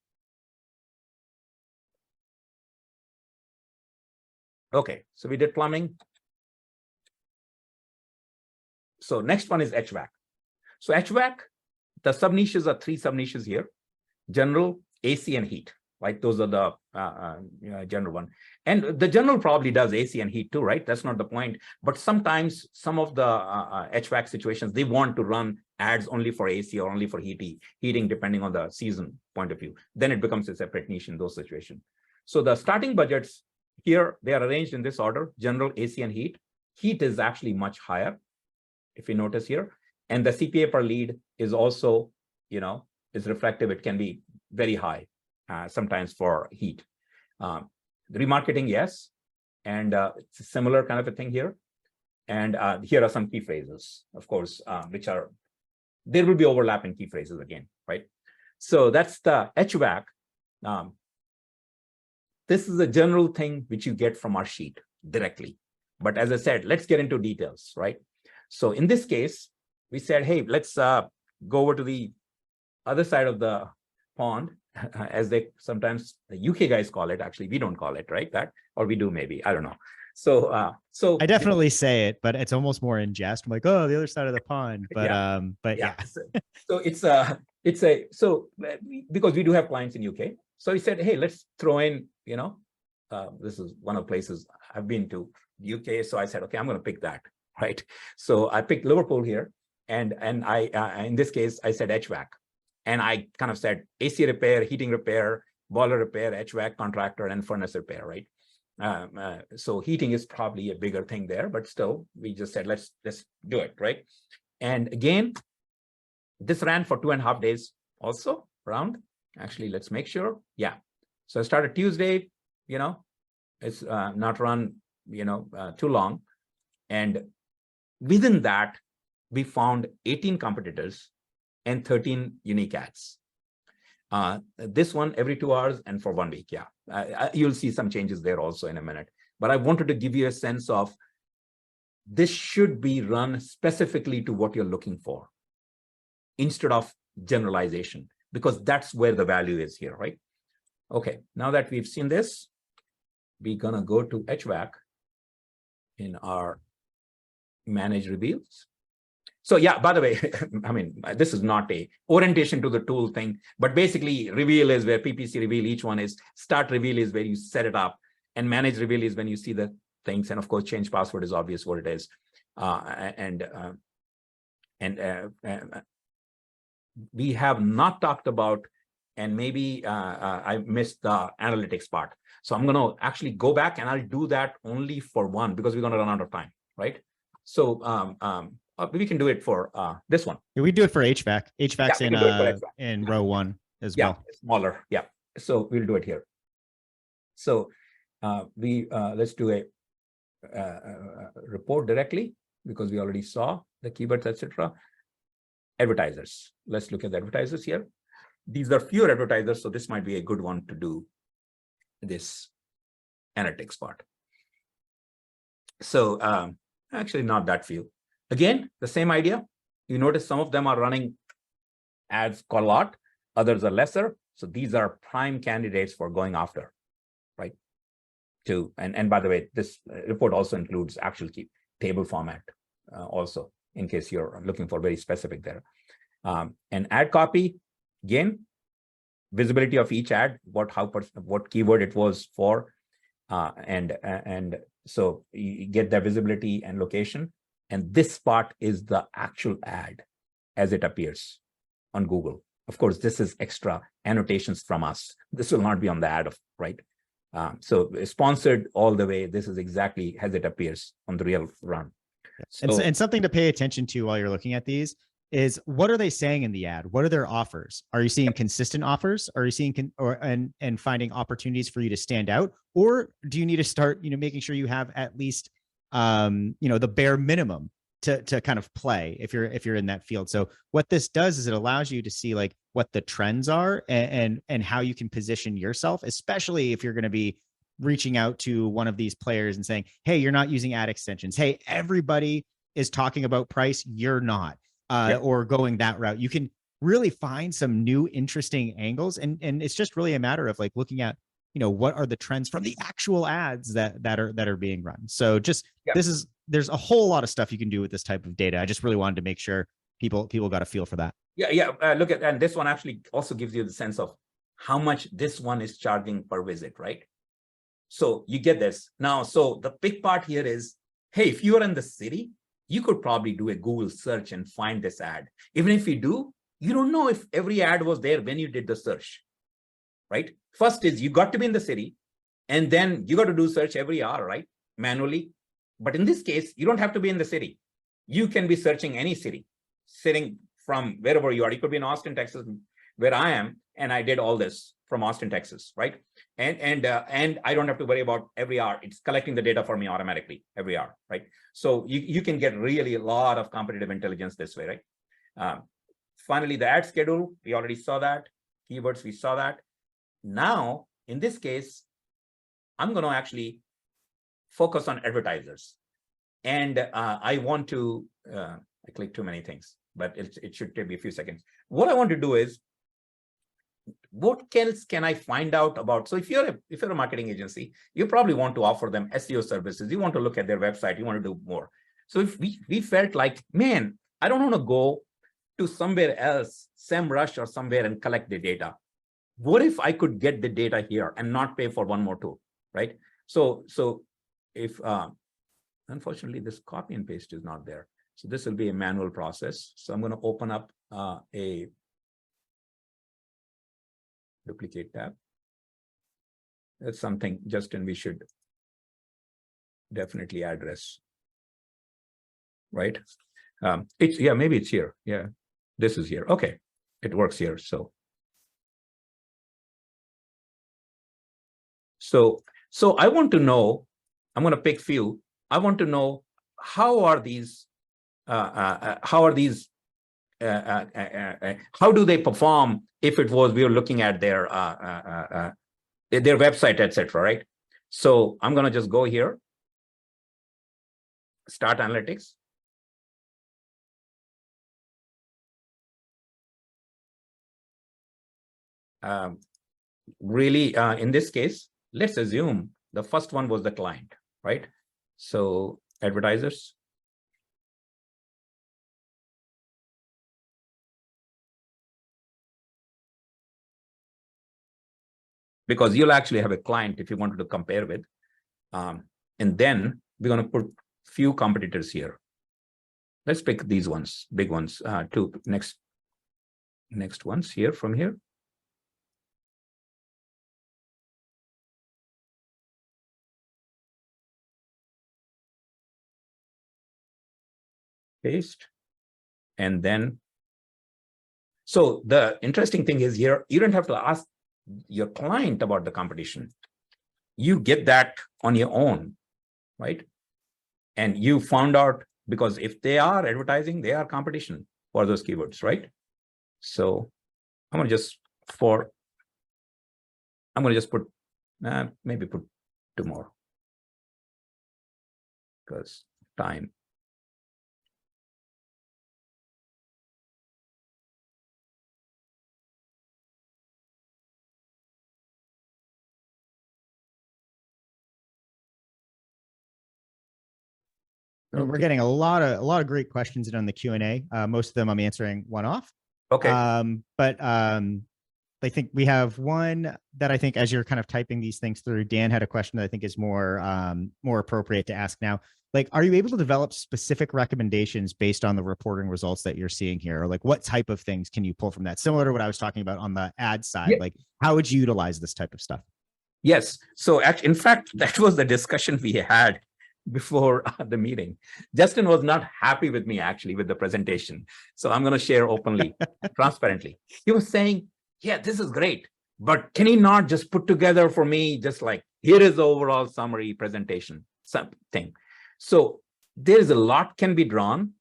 Okay, so we did plumbing. So next one is HVAC. So HVAC, the sub niches are 3 sub niches here: general, AC, and heat. Right, those are the general one. And the general probably does AC and heat too, right? That's not the point. But sometimes some of the HVAC situations, they want to run ads only for AC or only for heating, depending on the season point of view. Then it becomes a separate niche in those situations. So the starting budgets here, they are arranged in this order: general, AC, and heat. Heat is actually much higher, if you notice here. And the CPA per lead is also, is reflective. It can be very high sometimes for heat. The remarketing, yes. And it's a similar kind of a thing here. And here are some key phrases, of course, which are, there will be overlapping key phrases again, right? So that's the HVAC. This is a general thing which you get from our sheet directly. But as I said, let's get into details, right? So in this case, we said, hey, let's go over to the other side of the pond, as they sometimes, the UK guys call it. Actually, we don't call it, right? That, or we do maybe, I don't know. So I definitely say it, but it's almost more in jest. I'm like, oh, the other side of the pond. But yeah. So so because we do have clients in UK, so we said, hey, let's throw in, this is one of the places I've been to, UK. So I said, okay, I'm going to pick that, right? So I picked Liverpool here, and I in this case I said HVAC, and I kind of said AC repair, heating repair, boiler repair, HVAC contractor, and furnace repair, right? So heating is probably a bigger thing there, but still, we just said, let's do it, right? And again, this ran for 2.5 days also around. Actually, let's make sure. Yeah. So I started Tuesday, it's not run, too long. And within that, we found 18 competitors and 13 unique ads. This one every 2 hours and for 1 week. Yeah, you'll see some changes there also in a minute. But I wanted to give you a sense of this should be run specifically to what you're looking for instead of generalization, because that's where the value is here, right? Okay, now that we've seen this, we're gonna go to HVAC in our manage reveals. So yeah, by the way, I mean, this is not a orientation to the tool thing, but basically reveal is where PPC reveal, each one is. Start reveal is where you set it up, and manage reveal is when you see the things. And of course, change password is obvious what it is. We have not talked about, and maybe I missed the analytics part. So I'm going to actually go back and I'll do that only for one, because we're going to run out of time, right? So we can do it for this one. Yeah, we do it for HVAC. HVAC's in row 1 as well. Smaller. Yeah. So we'll do it here. So let's do a report directly, because we already saw the keywords, etc. Advertisers. Let's look at the advertisers here. These are fewer advertisers, so this might be a good one to do this analytics part. So actually not that few. Again, the same idea. You notice some of them are running ads a lot, others are lesser. So these are prime candidates for going after, right? And by the way, this report also includes actual table format also, in case you're looking for very specific there. And ad copy, again, visibility of each ad, what keyword it was for, and so you get the visibility and location. And this part is the actual ad as it appears on Google. Of course, this is extra annotations from us. This will not be on the ad, right? So sponsored all the way. This is exactly as it appears on the real run. So, and something to pay attention to while you're looking at these is, what are they saying in the ad? What are their offers? Are you seeing consistent offers? Are you seeing and finding opportunities for you to stand out? Or do you need to start, making sure you have at least, the bare minimum to kind of play if you're in that field? So what this does is it allows you to see like what the trends are and how you can position yourself, especially if you're going to be reaching out to one of these players and saying, hey, you're not using ad extensions. Hey, everybody is talking about price. You're not, or going that route. You can really find some new interesting angles. And it's just really a matter of like looking at, what are the trends from the actual ads that are being run. So just, there's a whole lot of stuff you can do with this type of data. I just really wanted to make sure people got a feel for that. Look at, and this one actually also gives you the sense of how much this one is charging per visit, right? So you get this now. So the big part here is, hey, if you are in the city, you could probably do a Google search and find this ad. Even if you do, you don't know if every ad was there when you did the search, right? First is you got to be in the city, and then you got to do search every hour, right? Manually. But in this case, you don't have to be in the city. You can be searching any city, sitting from wherever you are. You could be in Austin, Texas, where I am, and I did all this from Austin, Texas, right? And I don't have to worry about every hour. It's collecting the data for me automatically every hour, right? So you can get really a lot of competitive intelligence this way, right? Finally, the ad schedule, we already saw that. Keywords, we saw that. Now, in this case, I'm going to actually focus on advertisers. And I want to, I clicked too many things, but it should take me a few seconds. What I want to do is, what else can I find out about? So if you're a marketing agency, you probably want to offer them SEO services. You want to look at their website. You want to do more. So if we felt like, man, I don't want to go to somewhere else, SEMrush or somewhere, and collect the data. What if I could get the data here and not pay for one more tool, right? So if unfortunately this copy and paste is not there, so this will be a manual process. So I'm going to open up a duplicate tab. That's something, Justin, we should definitely address, right? It's, yeah, maybe it's here. Yeah, this is here. Okay, it works here. So I want to know, I'm going to pick few. I want to know how do they perform if it was we were looking at their website, etc. Right? So I'm going to just go here, start analytics. Really, in this case, let's assume the first one was the client, right? So advertisers. Because you'll actually have a client if you wanted to compare with. And then we're going to put few competitors here. Let's pick these ones, big ones, two next ones here from here. Paste. And then, so the interesting thing is here, you don't have to ask your client about the competition. You get that on your own, right? And you found out, because if they are advertising, they are competition for those keywords, right? So I'm going to just put, maybe put 2 more, because time. Okay. We're getting a lot of great questions in on the Q&A. Most of them I'm answering one off. Okay. But I think we have one that I think, as you're kind of typing these things through, Dan had a question that I think is more appropriate to ask now. Like, are you able to develop specific recommendations based on the reporting results that you're seeing here? Or like, what type of things can you pull from that? Similar to what I was talking about on the ad side, yeah. Like, how would you utilize this type of stuff? Yes. So actually, in fact, that was the discussion we had before the meeting. Justin was not happy with me actually with the presentation. So I'm going to share openly, transparently. He was saying, yeah, this is great, but can he not just put together for me, just like, here is the overall summary presentation, something. So there's a lot can be drawn,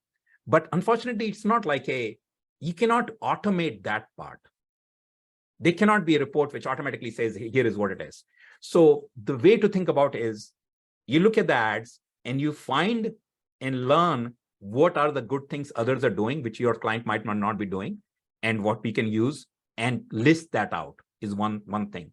but unfortunately, it's not like you cannot automate that part. There cannot be a report which automatically says, here is what it is. So the way to think about is, you look at the ads and you find and learn what are the good things others are doing, which your client might not be doing, and what we can use, and list that out is one thing.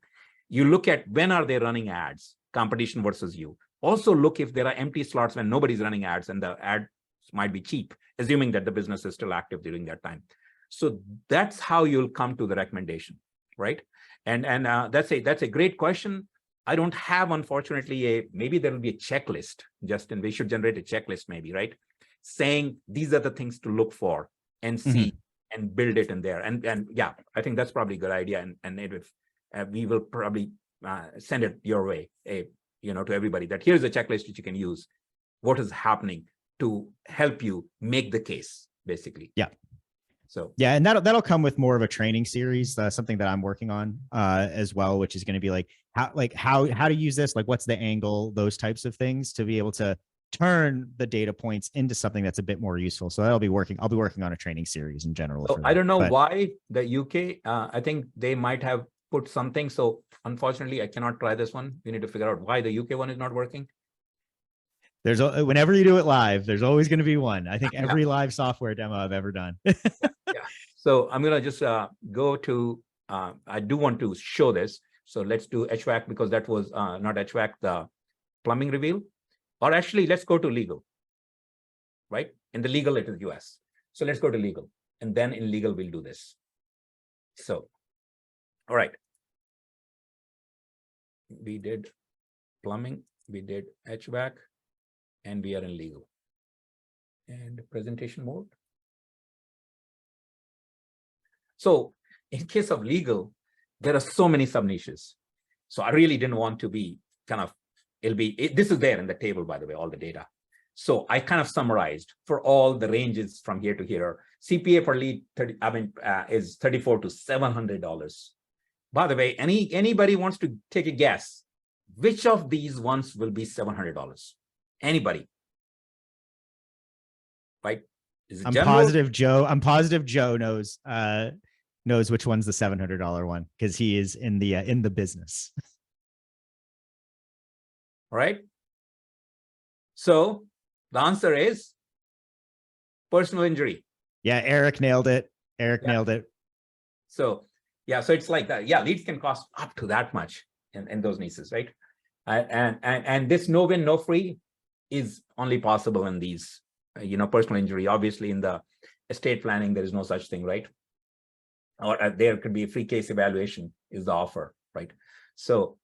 You look at when are they running ads, competition versus you. Also look if there are empty slots when nobody's running ads and the ads might be cheap, assuming that the business is still active during that time. So that's how you'll come to the recommendation, right? And that's a great question. I don't have, unfortunately, maybe there will be a checklist, Justin. We should generate a checklist maybe, right? Saying these are the things to look for and see and build it in there. And yeah, I think that's probably a good idea. And we will probably send it your way, to everybody, that here's a checklist that you can use. what is happening to help you make the case, basically. Yeah. So yeah, and that'll come with more of a training series, something that I'm working on as well, which is going to be like how to use this, like what's the angle, those types of things to be able to turn the data points into something that's a bit more useful. So I'll be working on a training series in general. So I don't know why the UK, I think they might have put something. So unfortunately, I cannot try this one. We need to figure out why the UK one is not working. There's whenever you do it live, there's always going to be one. I think every live software demo I've ever done. Yeah. So I'm going to just go to, I do want to show this. So let's do HVAC because that was not HVAC, the plumbing reveal. Or actually, let's go to legal, right? In the legal, it is US. So let's go to legal. And then in legal, we'll do this. So, all right. We did plumbing, we did HVAC, and we are in legal. And presentation mode. So in case of legal, there are so many sub niches. So I really didn't want to be kind of, this is there in the table, by the way, all the data. So I kind of summarized for all the ranges from here to here. CPA per lead is $34 to $700. By the way, anybody wants to take a guess, which of these ones will be $700? Anybody? Right? Is it I'm general? positive Joe knows which one's the $700 one because he is in the business. All right. So the answer is personal injury. Yeah, Eric nailed it. Nailed it. So yeah, so it's like that. Yeah, leads can cost up to that much in those niches, right? And this no win, no free is only possible in these, personal injury. Obviously, in the estate planning, there is no such thing, right? Or there could be a free case evaluation is the offer, right? So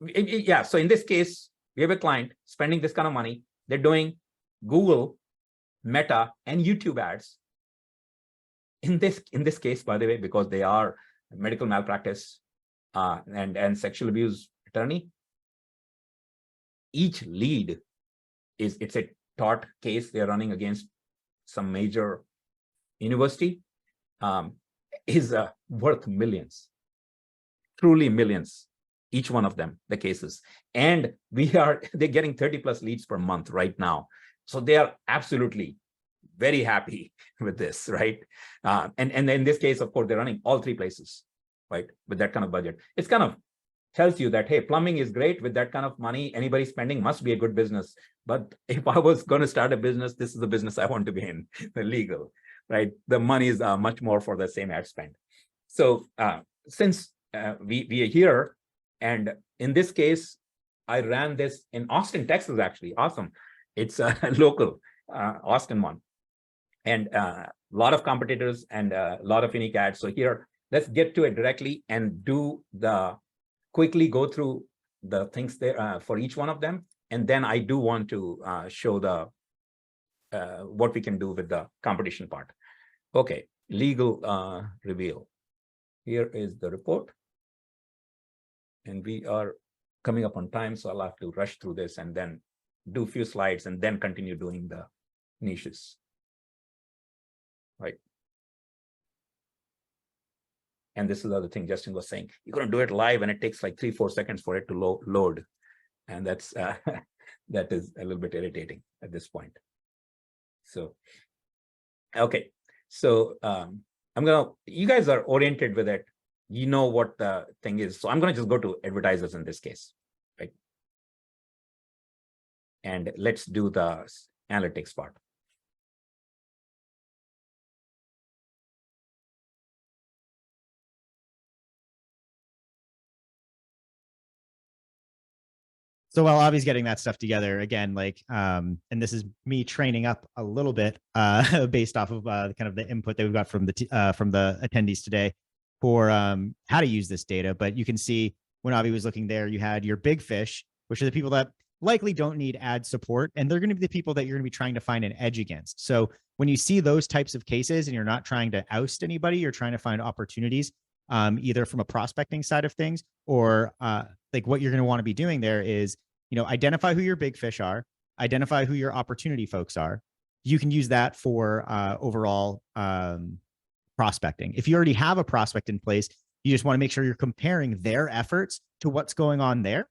yeah, so in this case, we have a client spending this kind of money. They're doing Google, Meta, and YouTube ads. In this case, by the way, because they are medical malpractice and sexual abuse attorney, each lead it's a tort case they're running against some major university, is worth millions, truly millions, each one of them, the cases. And they're getting 30 plus leads per month right now. So they are absolutely very happy with this, right? And in this case, of course, they're running all three places, right? With that kind of budget. It's kind of tells you that, hey, plumbing is great with that kind of money. Anybody spending must be a good business. But if I was going to start a business, this is the business I want to be in, the legal, right? The money is much more for the same ad spend. So since we are here, and in this case, I ran this in Austin, Texas, actually. Awesome. It's a local Austin one. And a lot of competitors and a lot of unique ads. So here, let's get to it directly and quickly go through the things there for each one of them. And then I do want to show what we can do with the competition part. Okay, legal reveal. Here is the report. And we are coming up on time, so I'll have to rush through this and then do a few slides and then continue doing the niches. Right. And this is the other thing Justin was saying. You're going to do it live and it takes like 3-4 seconds for it to load. And that's that is a little bit irritating at this point. So, okay. So you guys are oriented with it. You know what the thing is. So I'm going to just go to advertisers in this case, right? And let's do the analytics part. So while Avi's getting that stuff together again, and this is me training up a little bit based off of kind of the input that we've got from the attendees today for how to use this data. But you can see when Avi was looking there, you had your big fish, which are the people that likely don't need ad support, and they're going to be the people that you're going to be trying to find an edge against. So when you see those types of cases and you're not trying to oust anybody, you're trying to find opportunities, either from a prospecting side of things or like what you're going to want to be doing there is, identify who your big fish are, identify who your opportunity folks are. You can use that for overall prospecting. If you already have a prospect in place, you just want to make sure you're comparing their efforts to what's going on there,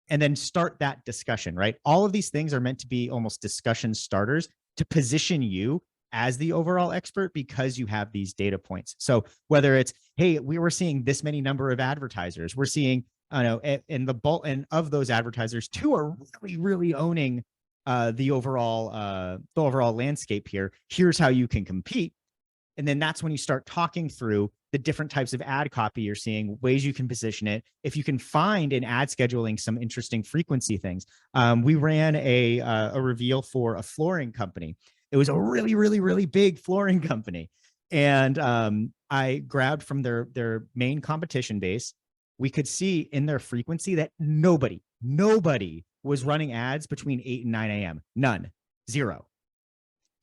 and then start that discussion, right? All of these things are meant to be almost discussion starters to position you as the overall expert because you have these data points. So whether it's, hey, we were seeing this many number of advertisers, we're seeing, in the bulk, and of those advertisers, 2 are really, really owning the overall landscape here. Here's how you can compete. And then that's when you start talking through the different types of ad copy you're seeing, ways you can position it. If you can find in ad scheduling some interesting frequency things. We ran a reveal for a flooring company. It was a really, really, really big flooring company. And I grabbed from their main competition base. We could see in their frequency that nobody was running ads between 8 and 9 a.m. None, 0.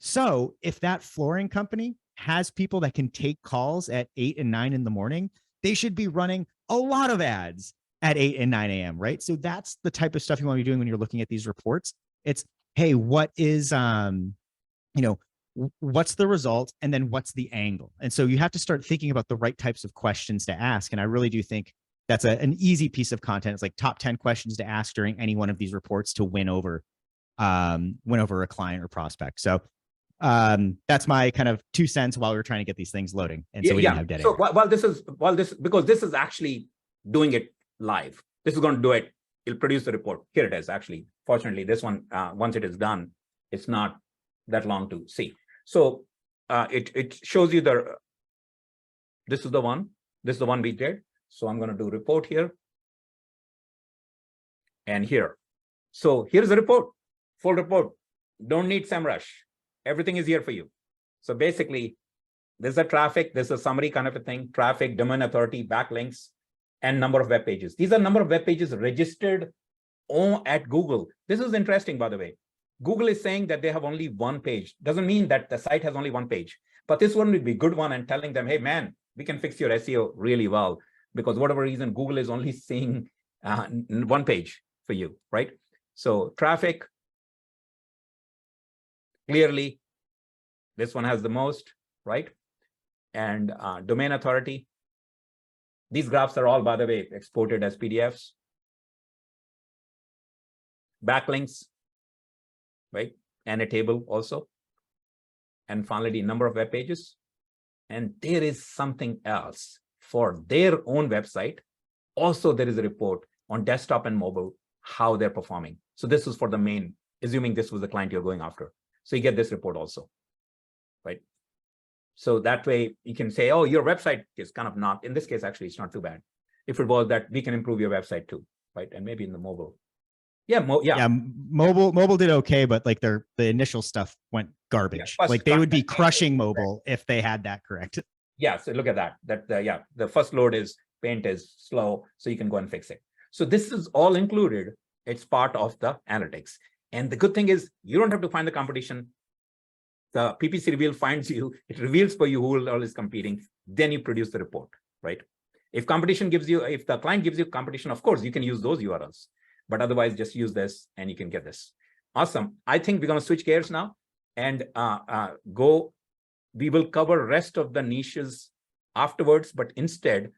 So if that flooring company has people that can take calls at 8 and 9 in the morning, they should be running a lot of ads at 8 and 9 a.m., right? So that's the type of stuff you want to be doing when you're looking at these reports. It's, hey, what is, what's the result? And then what's the angle? And so you have to start thinking about the right types of questions to ask. And I really do think that's an easy piece of content. It's like top 10 questions to ask during any one of these reports to win over a client or prospect. So that's my kind of 2 cents while we were trying to get these things loading. And so we didn't have dead air. So because this is actually doing it live. This is going to do it. It'll produce the report. Here it is, actually. Fortunately, this one, once it is done, it's not that long to see. So it shows you this is the one we did. So I'm going to do report here and here. So here's the report, full report. Don't need SEMrush. Everything is here for you. So basically, there's a traffic, there's a summary kind of a thing, traffic, domain authority, backlinks, and number of web pages. These are number of web pages registered at Google. This is interesting, by the way. Google is saying that they have only one page. Doesn't mean that the site has only one page, but this one would be a good one and telling them, hey, man, we can fix your SEO really well because whatever reason, Google is only seeing one page for you, right? So traffic, clearly, this one has the most, right? And domain authority. These graphs are all, by the way, exported as PDFs. Backlinks, right? And a table also. And finally, the number of web pages. And there is something else for their own website. Also, there is a report on desktop and mobile, how they're performing. So this is for the main, assuming this was the client you're going after. So you get this report also, right? So that way you can say, oh, your website is kind of not, in this case, actually, it's not too bad. If it was that, we can improve your website too, right? And maybe in the mobile. Mobile did okay, but like the initial stuff went garbage. Yeah, like they would be crushing mobile if they had that correct. Yeah, so look at that. The first load is paint is slow, so you can go and fix it. So this is all included. It's part of the analytics. And the good thing is you don't have to find the competition. The PPC Reveal finds you, it reveals for you who all is competing, then you produce the report, right? If the client gives you competition, of course, you can use those URLs, but otherwise just use this and you can get this. Awesome. I think we're going to switch gears now and we will cover rest of the niches afterwards, but instead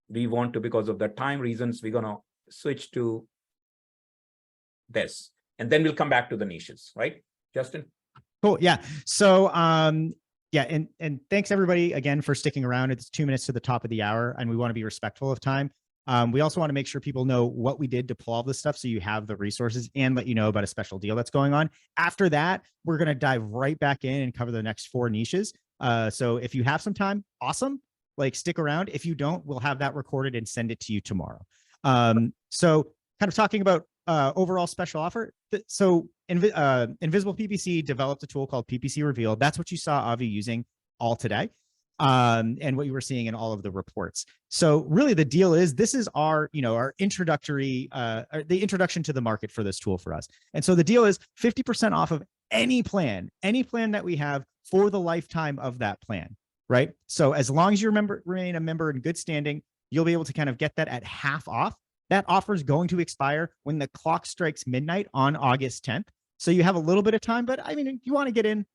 we want to, because of the time reasons, we're going to switch to this. And then we'll come back to the niches, right, Justin? Cool. Yeah. So, yeah. And thanks everybody again for sticking around. It's 2 minutes to the top of the hour and we want to be respectful of time. We also want to make sure people know what we did to pull all this stuff so you have the resources and let you know about a special deal that's going on. After that, we're going to dive right back in and cover the next 4 niches. So if you have some time, awesome. Like stick around. If you don't, we'll have that recorded and send it to you tomorrow. So kind of talking about overall special offer. So Invisible PPC developed a tool called PPC Reveal. That's what you saw Avi using all today. And what you were seeing in all of the reports. So really the deal is this is our introductory, the introduction to the market for this tool for us. And so the deal is 50% off of any plan that we have for the lifetime of that plan, right? So as long as you remain a member in good standing, you'll be able to kind of get that at half off. That offer is going to expire when the clock strikes midnight on August 10th. So you have a little bit of time, but I mean, you want to get in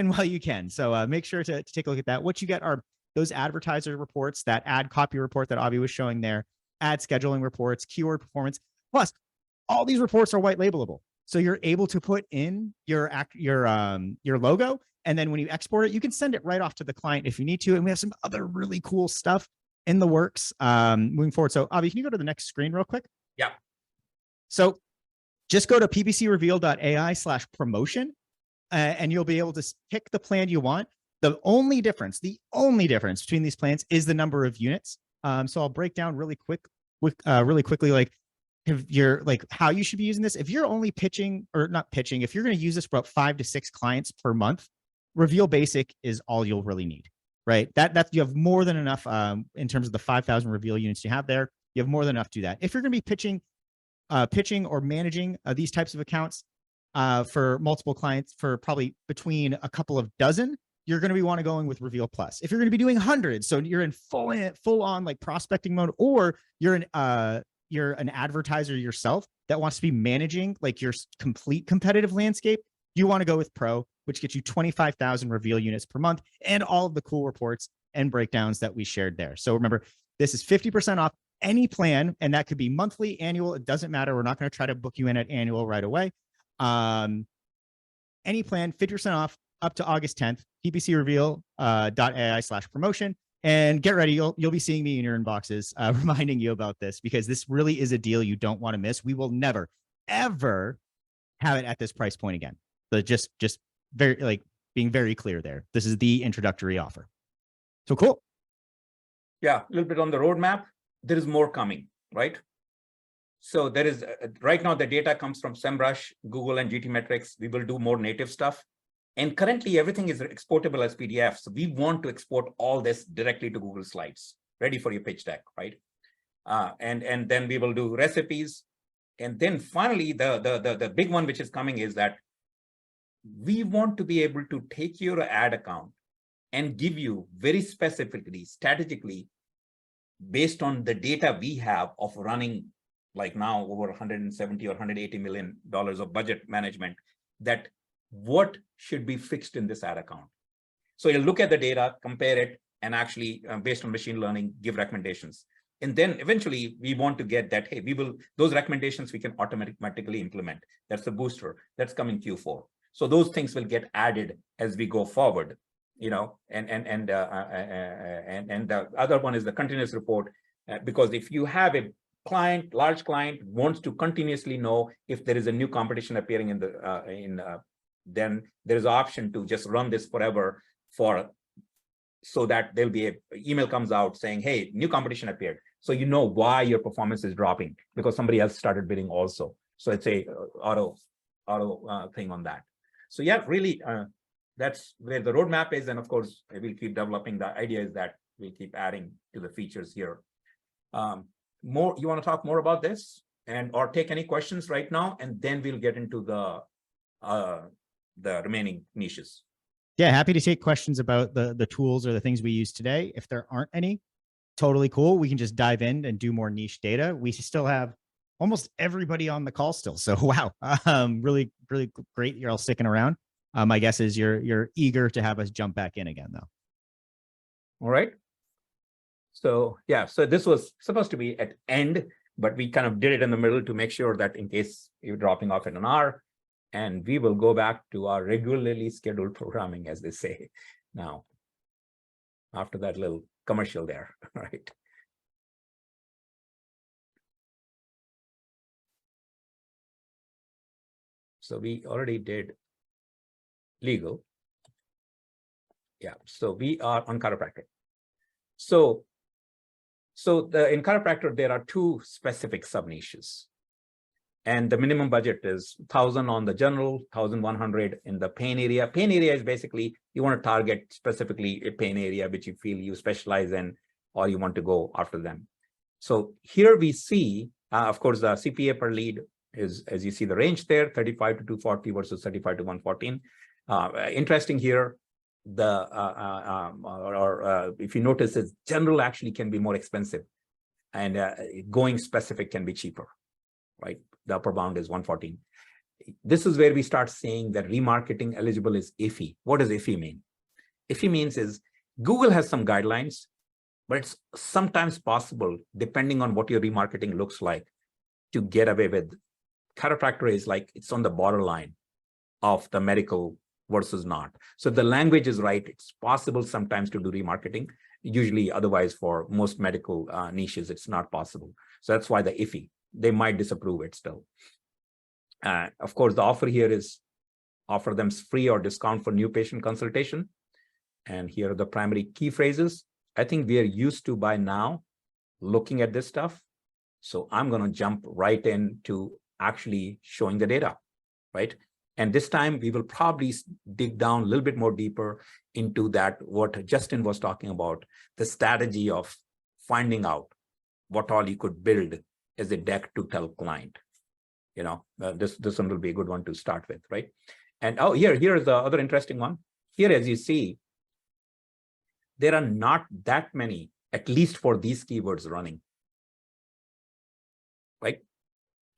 while you can. So make sure to take a look at that. What you get are those advertiser reports, that ad copy report that Avi was showing there, ad scheduling reports, keyword performance. Plus, all these reports are white labelable. So you're able to put in your logo, and then when you export it, you can send it right off to the client if you need to. And we have some other really cool stuff in the works moving forward. So Avi, can you go to the next screen real quick? Yeah. So just go to ppcreveal.ai/promotion, and you'll be able to pick the plan you want. The only difference between these plans is the number of units. So I'll break down really quickly, like if you're like how you should be using this. If you're only pitching or not pitching, if you're going to use this for about 5 to 6 clients per month, Reveal Basic is all you'll really need, right? That you have more than enough in terms of the 5,000 Reveal units you have there. You have more than enough to do that. If you're going to be pitching or managing these types of accounts for multiple clients for probably between a couple of dozen, you're going to be want to going with Reveal Plus. If you're going to be doing hundreds, so you're in full on like prospecting mode, or you're an advertiser yourself that wants to be managing like your complete competitive landscape, you want to go with Pro, which gets you 25,000 Reveal units per month and all of the cool reports and breakdowns that we shared there. So remember, this is 50% off any plan, and that could be monthly, annual, it doesn't matter. We're not going to try to book you in at annual right away. Any plan, 50% off up to August 10th, ppcreveal.ai/promotion. And get ready, you'll be seeing me in your inboxes reminding you about this, because this really is a deal you don't want to miss. We will never, ever have it at this price point again. So just very, like, being very clear there. This is the introductory offer. So cool. Yeah, a little bit on the roadmap. There is more coming, right? So there is, right now the data comes from SEMrush, Google, and GTmetrix. We will do more native stuff. And currently everything is exportable as PDF. So we want to export all this directly to Google Slides, ready for your pitch deck, right? And then we will do recipes. And then finally, the big one which is coming is that we want to be able to take your ad account and give you very specifically, strategically, based on the data we have of running like now over 170 or $180 million of budget management, that what should be fixed in this ad account. So you'll look at the data, compare it, and actually based on machine learning, give recommendations. And then eventually we want to get that, hey, those recommendations we can automatically implement. That's the booster that's coming Q4. So those things will get added as we go forward, you know, and the other one is the continuous report, because if you have a large client wants to continuously know if there is a new competition appearing in then there is an option to just run this forever so that there'll be an email comes out saying, hey, new competition appeared. So you know why your performance is dropping, because somebody else started bidding also. So it's a auto thing on that. So yeah, really, that's where the roadmap is. And of course, we'll keep developing. The idea is that we'll keep adding to the features here. You want to talk more about this or take any questions right now, and then we'll get into the remaining niches. Yeah, happy to take questions about the tools or the things we use today. If there aren't any, totally cool. We can just dive in and do more niche data. We still have almost everybody on the call still. So wow, really, really great. You're all sticking around. My guess is you're eager to have us jump back in again, though. All right. So yeah, so this was supposed to be at end, but we kind of did it in the middle to make sure that in case you're dropping off in an hour, and we will go back to our regularly scheduled programming, as they say now, after that little commercial there, right? So we already did legal. Yeah, so we are on chiropractor. So in chiropractor, there are 2 specific sub-niches. And the minimum budget is 1,000 on the general, 1,100 in the pain area. Pain area is basically, you want to target specifically a pain area which you feel you specialize in, or you want to go after them. So here we see, of course, the CPA per lead is, as you see the range there, 35 to 240 versus 35 to 114. Interesting here, if you notice, is general actually can be more expensive, and going specific can be cheaper, right? The upper bound is 114. this is where we start saying that remarketing eligible is iffy. What does iffy mean? Iffy means is Google has some guidelines, but it's sometimes possible, depending on what your remarketing looks like, to get away with. Chiropractor is like, it's on the borderline of the medical versus not. So if the language is right, it's possible sometimes to do remarketing. Usually, otherwise, for most medical niches, it's not possible. So that's why the iffy. They might disapprove it still. Of course, the offer here is offer them free or discount for new patient consultation. And here are the primary key phrases. I think we are used to by now looking at this stuff. So I'm going to jump right into actually showing the data, right? And this time we will probably dig down a little bit more deeper into that, what Justin was talking about, the strategy of finding out what all you could build as a deck to tell client. You know, this one will be a good one to start with, right? And oh, here is the other interesting one. Here, as you see, there are not that many, at least for these keywords running, right?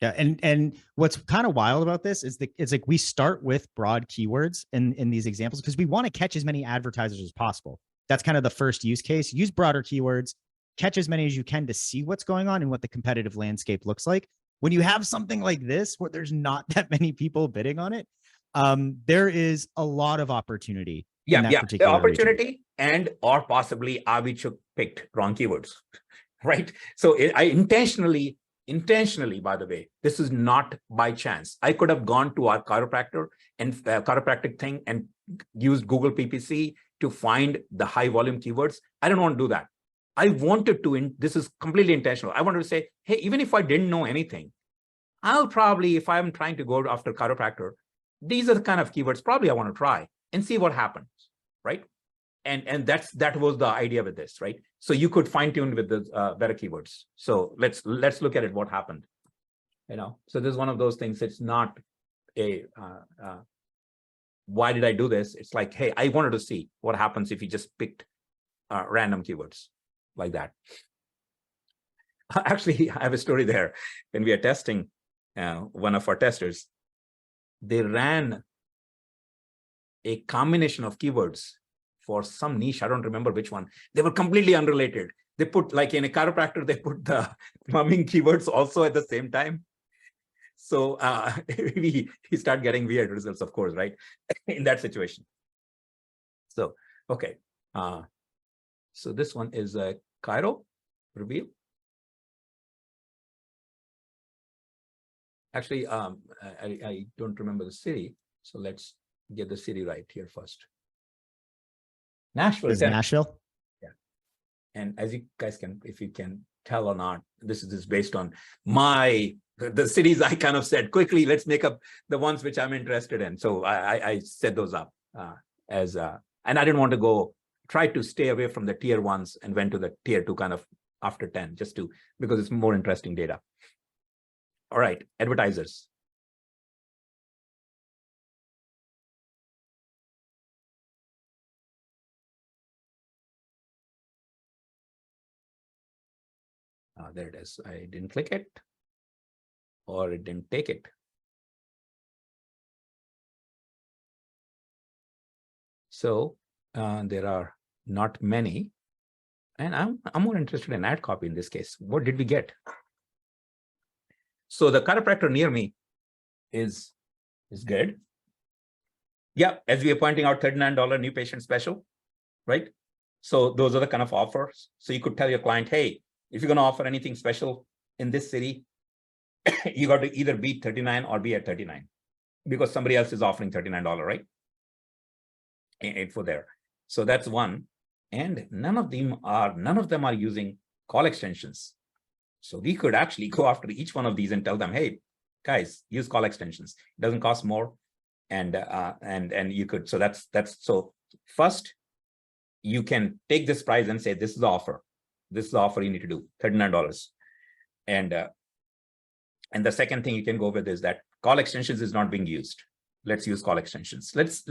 Yeah, and what's kind of wild about this is it's like we start with broad keywords in these examples because we want to catch as many advertisers as possible. That's kind of the first use case. Use broader keywords, catch as many as you can to see what's going on and what the competitive landscape looks like. When you have something like this where there's not that many people bidding on it, there is a lot of opportunity. Yeah, in that the particular opportunity region. and or possibly Avichuk picked wrong keywords, right? So I intentionally, by the way, this is not by chance. I could have gone to our chiropractor and chiropractic thing and used Google PPC to find the high volume keywords. I don't want to do that. I wanted to, this is completely intentional. I wanted to say, hey, even if I didn't know anything, I'll probably, if I'm trying to go after chiropractor, these are the kind of keywords probably I want to try and see what happens, right? And that was the idea with this, right? So you could fine tune with the better keywords. So let's look at it. What happened, you know? So this is one of those things. It's not a why did I do this? It's like, hey, I wanted to see what happens if you just picked random keywords like that. Actually, I have a story there. When we are testing, one of our testers, they ran a combination of keywords for some niche. I don't remember which one. They were completely unrelated. They put, like in a chiropractor, they put the plumbing keywords also at the same time. So we start getting weird results, of course, right? In that situation. So, okay. So this one is a Chiro Reveal. Actually, I don't remember the city. So let's get the city right here first. Nashville. Is Nashville? Yeah. And as you guys can, if you can tell or not, this is based on the cities I kind of said quickly. Let's make up the ones which I'm interested in. So I set those up and I didn't want to try to stay away from the tier ones and went to the tier two kind of after 10, because it's more interesting data. All right, advertisers. There it is. I didn't click it, or it didn't take it. So there are not many, and I'm more interested in ad copy in this case. What did we get? So the chiropractor near me is good. Yeah, as we are pointing out, $39 new patient special, right? So those are the kind of offers. So you could tell your client, hey, if you're going to offer anything special in this city, you got to either be 39 or be at 39 because somebody else is offering $39, right? And for there. So that's one. And none of them are using call extensions. So we could actually go after each one of these and tell them, hey, guys, use call extensions. It doesn't cost more. And you could, so so first you can take this price and say, this is the offer. This is the offer you need to do, $39. And the second thing you can go with is that call extensions is not being used. Let's use call extensions. Let's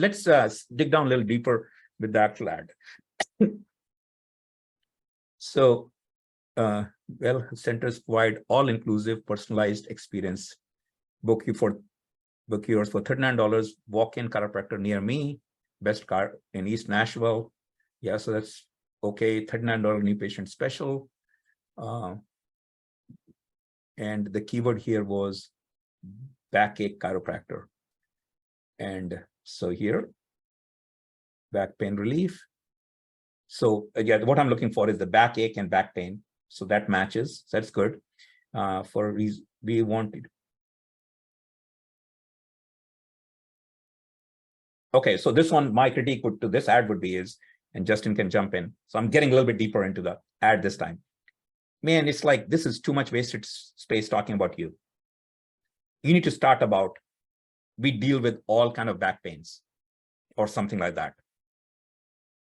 dig down a little deeper with the actual ad. So, well, centers provide all-inclusive, personalized experience. Book you for book yours for $39, walk-in chiropractor near me, best car in East Nashville. Yeah, so that's okay, $39 new patient special. And the keyword here was backache chiropractor. And so here, back pain relief. So yeah, what I'm looking for is the backache and back pain. So that matches, so that's good. For reason we wanted. Okay, so this one, my critique would to this ad would be is, and Justin can jump in. So I'm getting a little bit deeper into the ad this time. Man, it's like, this is too much wasted space talking about you. You need to start about, we deal with all kind of back pains or something like that.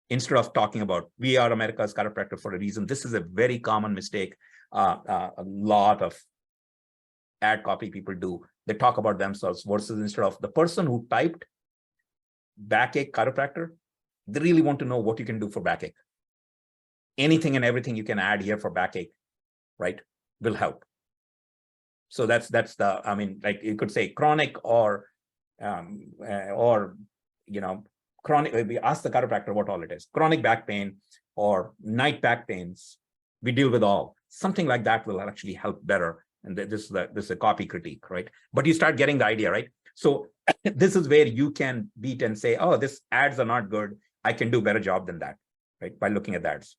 Instead of talking about, we are America's chiropractor for a reason. This is a very common mistake. A lot of ad copy people do. They talk about themselves versus instead of the person who typed backache chiropractor, they really want to know what you can do for backache. Anything and everything you can add here for backache, right, will help. So that's the, I mean, like you could say chronic or you know, chronic. We ask the chiropractor what all it is, chronic back pain or night back pains. We deal with all. Something like that will actually help better. And this is a copy critique, right? But you start getting the idea, right? So this is where you can beat and say, oh, this ads are not good. I can do a better job than that, right? By looking at the ads.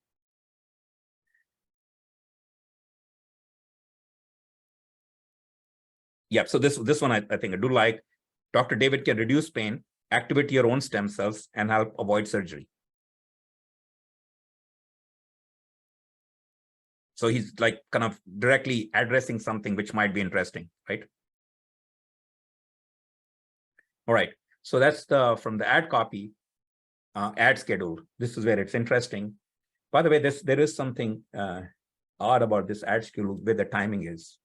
Yeah, so this one I think I do like. Dr. David can reduce pain, activate your own stem cells, and help avoid surgery. So he's like kind of directly addressing something which might be interesting, right? All right, so that's from the ad copy, ad schedule. This is where it's interesting. By the way, there is something odd about this ad schedule where the timing is.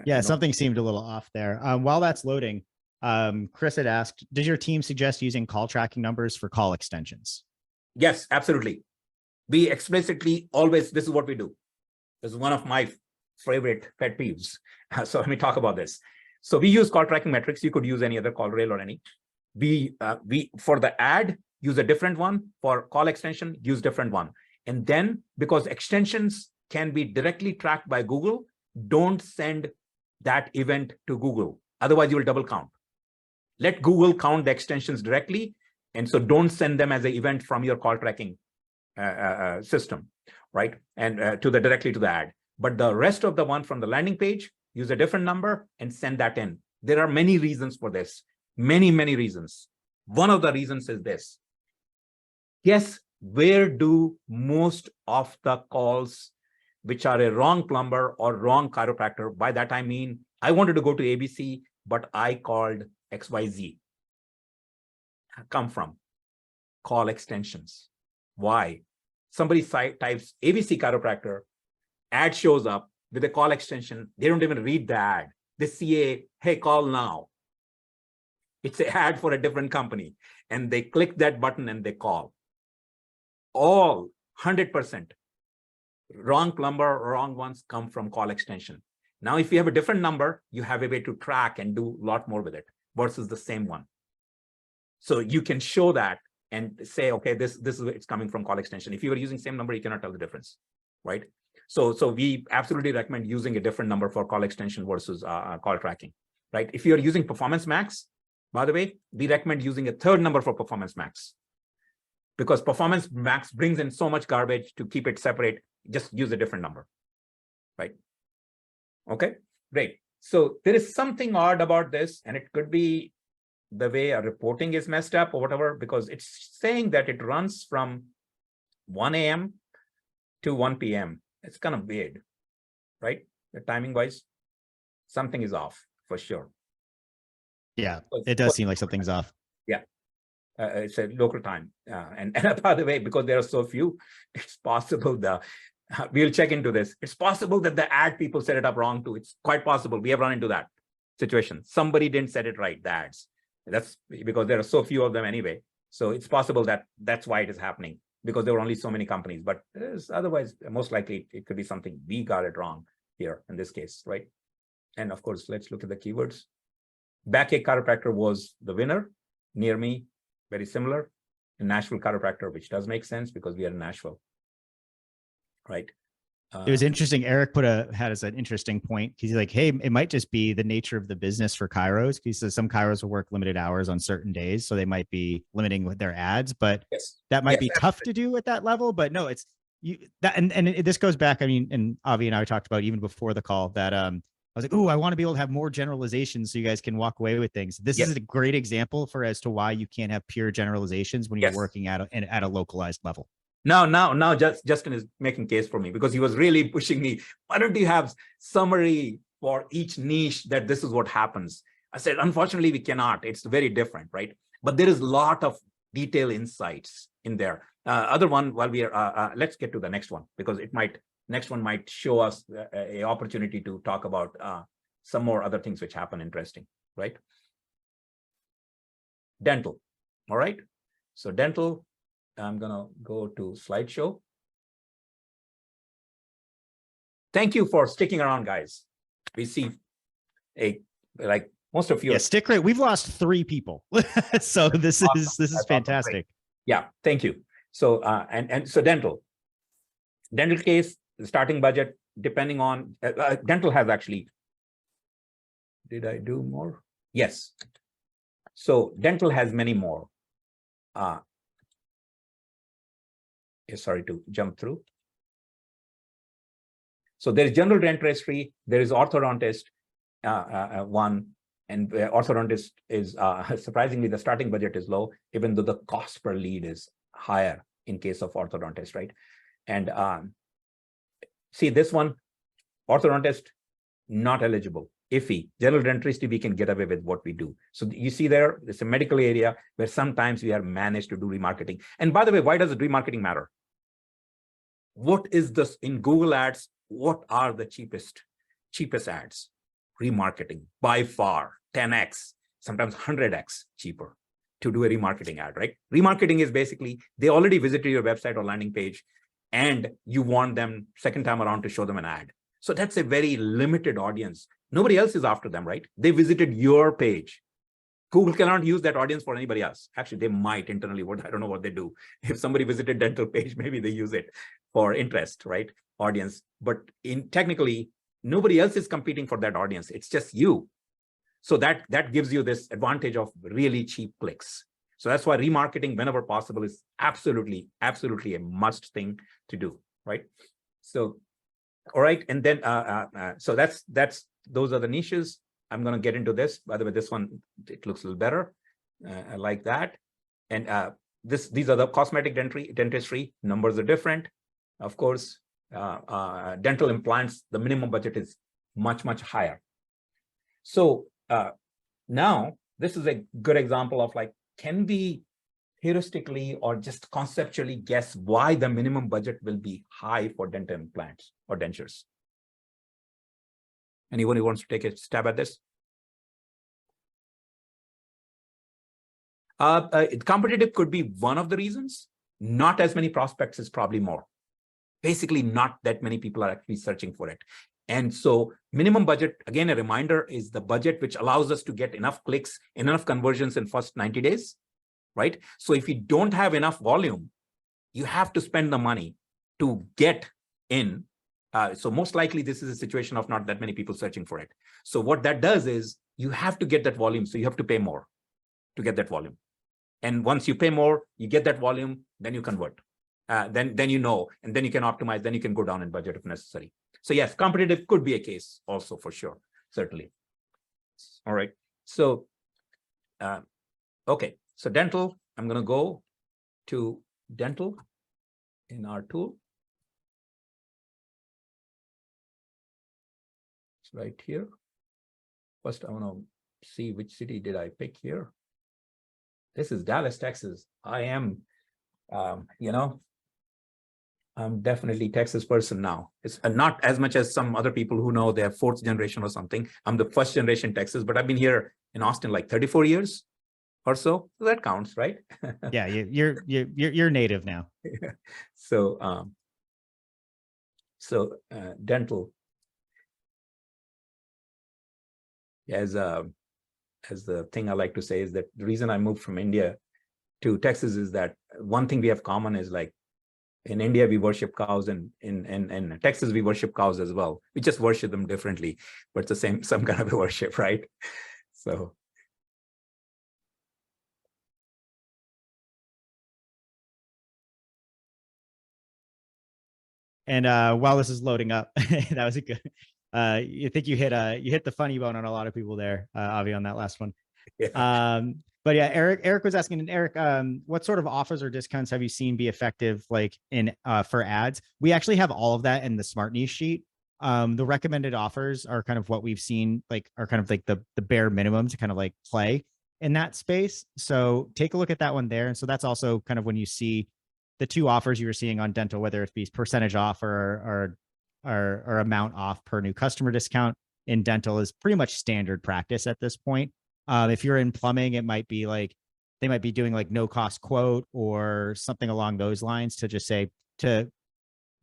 Yeah, something seemed a little off there. While that's loading, Chris had asked, does your team suggest using call tracking numbers for call extensions? Yes, absolutely. We explicitly always, this is what we do. This is one of my favorite pet peeves. So let me talk about this. So we use call tracking metrics. You could use any other call rail or any. We for the ad, use a different one. For call extension, use different one. And then because extensions can be directly tracked by Google, don't send that event to Google. Otherwise, you will double count. Let Google count the extensions directly. And so don't send them as an event from your call tracking system, right? And directly to the ad. But the rest of the one from the landing page, use a different number and send that in. There are many reasons for this. Many, many reasons. One of the reasons is this. Guess where do most of the calls which are a wrong plumber or wrong chiropractor, by that I mean, I wanted to go to ABC, but I called XYZ, come from? Call extensions. Why? Somebody types ABC chiropractor, ad shows up with a call extension. They don't even read the ad. They see a, hey, call now. It's an ad for a different company. And they click that button and they call. All 100%. Wrong plumber, wrong ones come from call extension. Now, if you have a different number, you have a way to track and do a lot more with it versus the same one. So you can show that and say, okay, this is it's coming from call extension. If you are using same number, you cannot tell the difference, right? So we absolutely recommend using a different number for call extension versus call tracking, right? If you are using Performance Max, by the way, we recommend using a third number for Performance Max because Performance Max brings in so much garbage. To keep it separate, just use a different number, right? Okay, great. So there is something odd about this, and it could be the way a reporting is messed up or whatever, because it's saying that it runs from 1 a.m. to 1 p.m. It's kind of weird, right? The timing wise, something is off for sure. Yeah, it does seem like something's off. Yeah, it's a local time. And by the way, because there are so few, it's possible we'll check into this. It's possible that the ad people set it up wrong too. It's quite possible. We have run into that situation. Somebody didn't set it right, the ads. That's because there are so few of them anyway. So it's possible that that's why it is happening, because there were only so many companies. But otherwise, most likely it could be something we got it wrong here in this case, right? And of course, let's look at the keywords. Backache Chiropractor was the winner near me, very similar. And Nashville Chiropractor, which does make sense because we are in Nashville, right? It was interesting. Eric had as an interesting point. He's like, hey, it might just be the nature of the business for chiros. He says some chiros will work limited hours on certain days, so they might be limiting with their ads, but that might be tough to do at that level. But no, it's this goes back. I mean, and Avi and I talked about even before the call that I was like, oh, I want to be able to have more generalizations so you guys can walk away with things. This is a great example as to why you can't have pure generalizations when you're working at a localized level. Now, Justin is making case for me because he was really pushing me. Why don't you have summary for each niche that this is what happens? I said, unfortunately, we cannot. It's very different, right? But there is a lot of detailed insights in there. Other one, while we are, let's get to the next one because next one might show us a opportunity to talk about some more other things which happen interesting, right? Dental, all right? So dental, I'm gonna go to slideshow. Thank you for sticking around, guys. We see like most of you. Yeah, stick right. We've lost 3 people, so this is fantastic. Yeah, thank you. So so dental case, the starting budget depending on dental has actually. Did I do more? Yes. So dental has many more. Sorry to jump through. So there is general dentistry, there is orthodontist one, and orthodontist is surprisingly the starting budget is low, even though the cost per lead is higher in case of orthodontist, right? And see this one, orthodontist, not eligible, iffy. General dentistry, we can get away with what we do. So you see there, it's a medical area where sometimes we are managed to do remarketing. And by the way, why does remarketing matter? What is this in Google ads? What are the cheapest ads? Remarketing by far 10x, sometimes 100x cheaper to do a remarketing ad, right? Remarketing is basically they already visited your website or landing page and you want them second time around to show them an ad. So that's a very limited audience. Nobody else is after them, right? They visited your page. Google cannot use that audience for anybody else. Actually, they might internally. I don't know what they do. If somebody visited dental page, maybe they use it for interest, right? Audience. But technically, nobody else is competing for that audience. It's just you. So that gives you this advantage of really cheap clicks. So that's why remarketing, whenever possible, is absolutely a must thing to do, right? So, all right, and then so those are the niches. I'm going to get into this. By the way, this one, it looks a little better. I like that. And these are the cosmetic dentistry. Numbers are different. Of course, dental implants, the minimum budget is much, much higher. So now this is a good example of like, can we heuristically or just conceptually guess why the minimum budget will be high for dental implants or dentures? Anyone who wants to take a stab at this? Competitive could be one of the reasons. Not as many prospects is probably more. Basically, not that many people are actually searching for it. And so minimum budget, again, a reminder, is the budget which allows us to get enough clicks, enough conversions in first 90 days, right? So if you don't have enough volume, you have to spend the money to get in. So most likely this is a situation of not that many people searching for it. So what that does is you have to get that volume. So you have to pay more to get that volume. And once you pay more, you get that volume, then you convert. Then you know, and then you can optimize, then you can go down in budget if necessary. So yes, competitive could be a case also for sure, certainly. All right. So, okay. So dental, I'm going to go to dental in our tool. It's right here. First, I want to see which city did I pick here. This is Dallas, Texas. I am, I'm definitely Texas person now. It's not as much as some other people who know they're 4th generation or something. I'm the 1st generation Texas, but I've been here in Austin like 34 years or so. So that counts, right? Yeah, you're native now. So, dental as as the thing I like to say is that the reason I moved from India to Texas is that one thing we have common is like in India, we worship cows, and in Texas, we worship cows as well. We just worship them differently, but it's the same, some kind of a worship, right? So. And while this is loading up, that was a good. You think you hit the funny bone on a lot of people there, Avi, on that last one. Yeah. But yeah, Eric was asking, and Eric, what sort of offers or discounts have you seen be effective, like in for ads? We actually have all of that in the smart niche sheet. The recommended offers are kind of what we've seen, like are kind of like the bare minimum to kind of like play in that space. So take a look at that one there. And so that's also kind of when you see the two offers you were seeing on dental, whether it be percentage off or amount off per new customer discount in dental is pretty much standard practice at this point. If you're in plumbing, it might be like they might be doing like no cost quote or something along those lines to just say to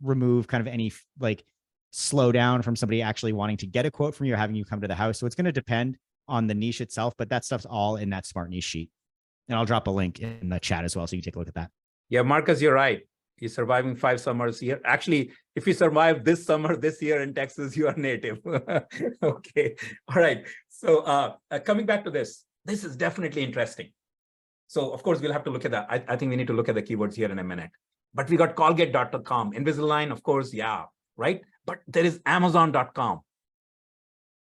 remove kind of any like slow down from somebody actually wanting to get a quote from you or having you come to the house. So it's going to depend on the niche itself, but that stuff's all in that smart niche sheet. And I'll drop a link in the chat as well, so you can take a look at that. Yeah, Marcus, you're right. You're surviving 5 summers here. Actually, if you survive this summer, this year in Texas, you are native. Okay. All right. So coming back to this is definitely interesting. So of course, we'll have to look at that. I think we need to look at the keywords here in a minute. But we got Colgate.com, Invisalign, of course, yeah, right? But there is Amazon.com.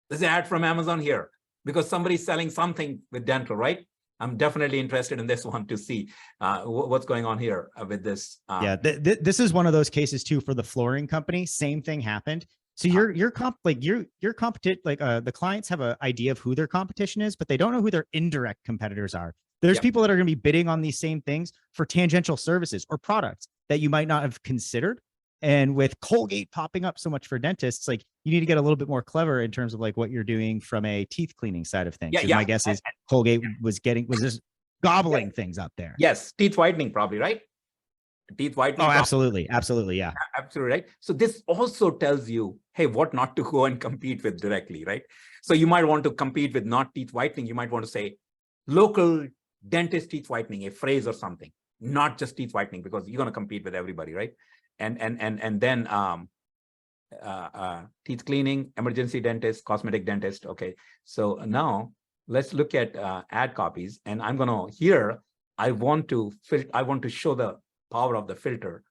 There's an ad from Amazon here because somebody's selling something with dental, right? I'm definitely interested in this one to see what's going on here with this. Yeah, this is one of those cases too for the flooring company. Same thing happened. So your competition, like the clients have an idea of who their competition is, but they don't know who their indirect competitors are. There's people that are going to be bidding on these same things for tangential services or products that you might not have considered. And with Colgate popping up so much for dentists, like you need to get a little bit more clever in terms of like what you're doing from a teeth cleaning side of things. My guess is Colgate was just gobbling things up there. Yes, teeth whitening probably, right? Teeth whitening. Oh, absolutely. Absolutely. Yeah. Absolutely right. So this also tells you, hey, what not to go and compete with directly, right? So you might want to compete with not teeth whitening. You might want to say local dentist teeth whitening, a phrase or something, not just teeth whitening, because you're going to compete with everybody, right? And then teeth cleaning, emergency dentist, cosmetic dentist. Okay. So now let's look at ad copies, and I'm going to here. I want to show the power of the filter.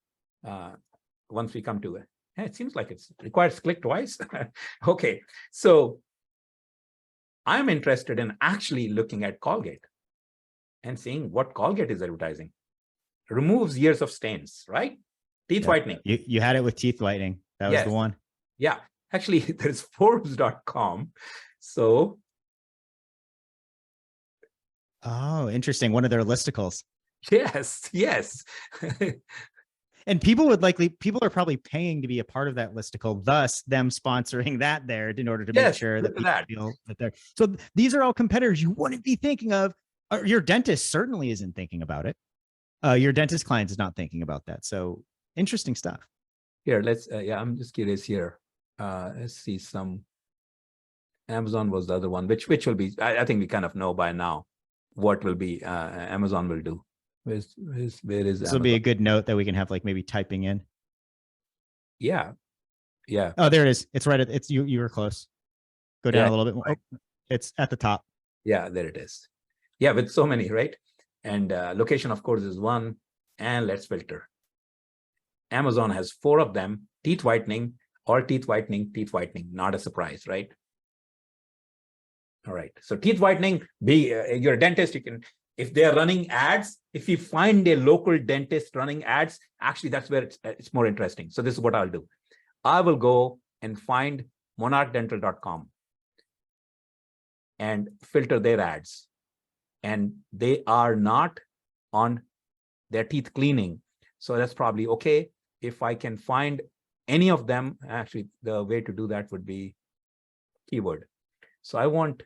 Once we come to it, it seems like it requires click twice. Okay, so I'm interested in actually looking at Colgate and seeing what Colgate is advertising. Removes years of stains, right? Teeth whitening. You had it with teeth whitening. That was the one. Yeah, actually, there's Forbes.com. So. Oh, interesting. One of their listicles. Yes. And people are probably paying to be a part of that listicle, thus them sponsoring that there in order to make sure that people feel that they're. So these are all competitors you wouldn't be thinking of. Your dentist certainly isn't thinking about it. Your dentist client is not thinking about that. So interesting stuff. Here, let's, I'm just curious here. Let's see some. Amazon was the other one, which will be, I think we kind of know by now what will be Amazon will do. Where is this will be a good note that we can have like maybe typing in. Yeah. Oh, there it is. It's right at it's you were close. Go down a little bit more. Oh, it's at the top. Yeah, there it is. Yeah, with so many, right? And location, of course, is one. And let's filter. Amazon has 4 of them. Teeth whitening, or teeth whitening. Not a surprise, right? All right. So teeth whitening, you're a dentist, you can, if they're running ads, if you find a local dentist running ads, actually that's where it's more interesting. So this is what I'll do. I will go and find monarchdental.com and filter their ads. And they are not on their teeth cleaning. So that's probably okay. If I can find any of them, actually the way to do that would be keyword. So I want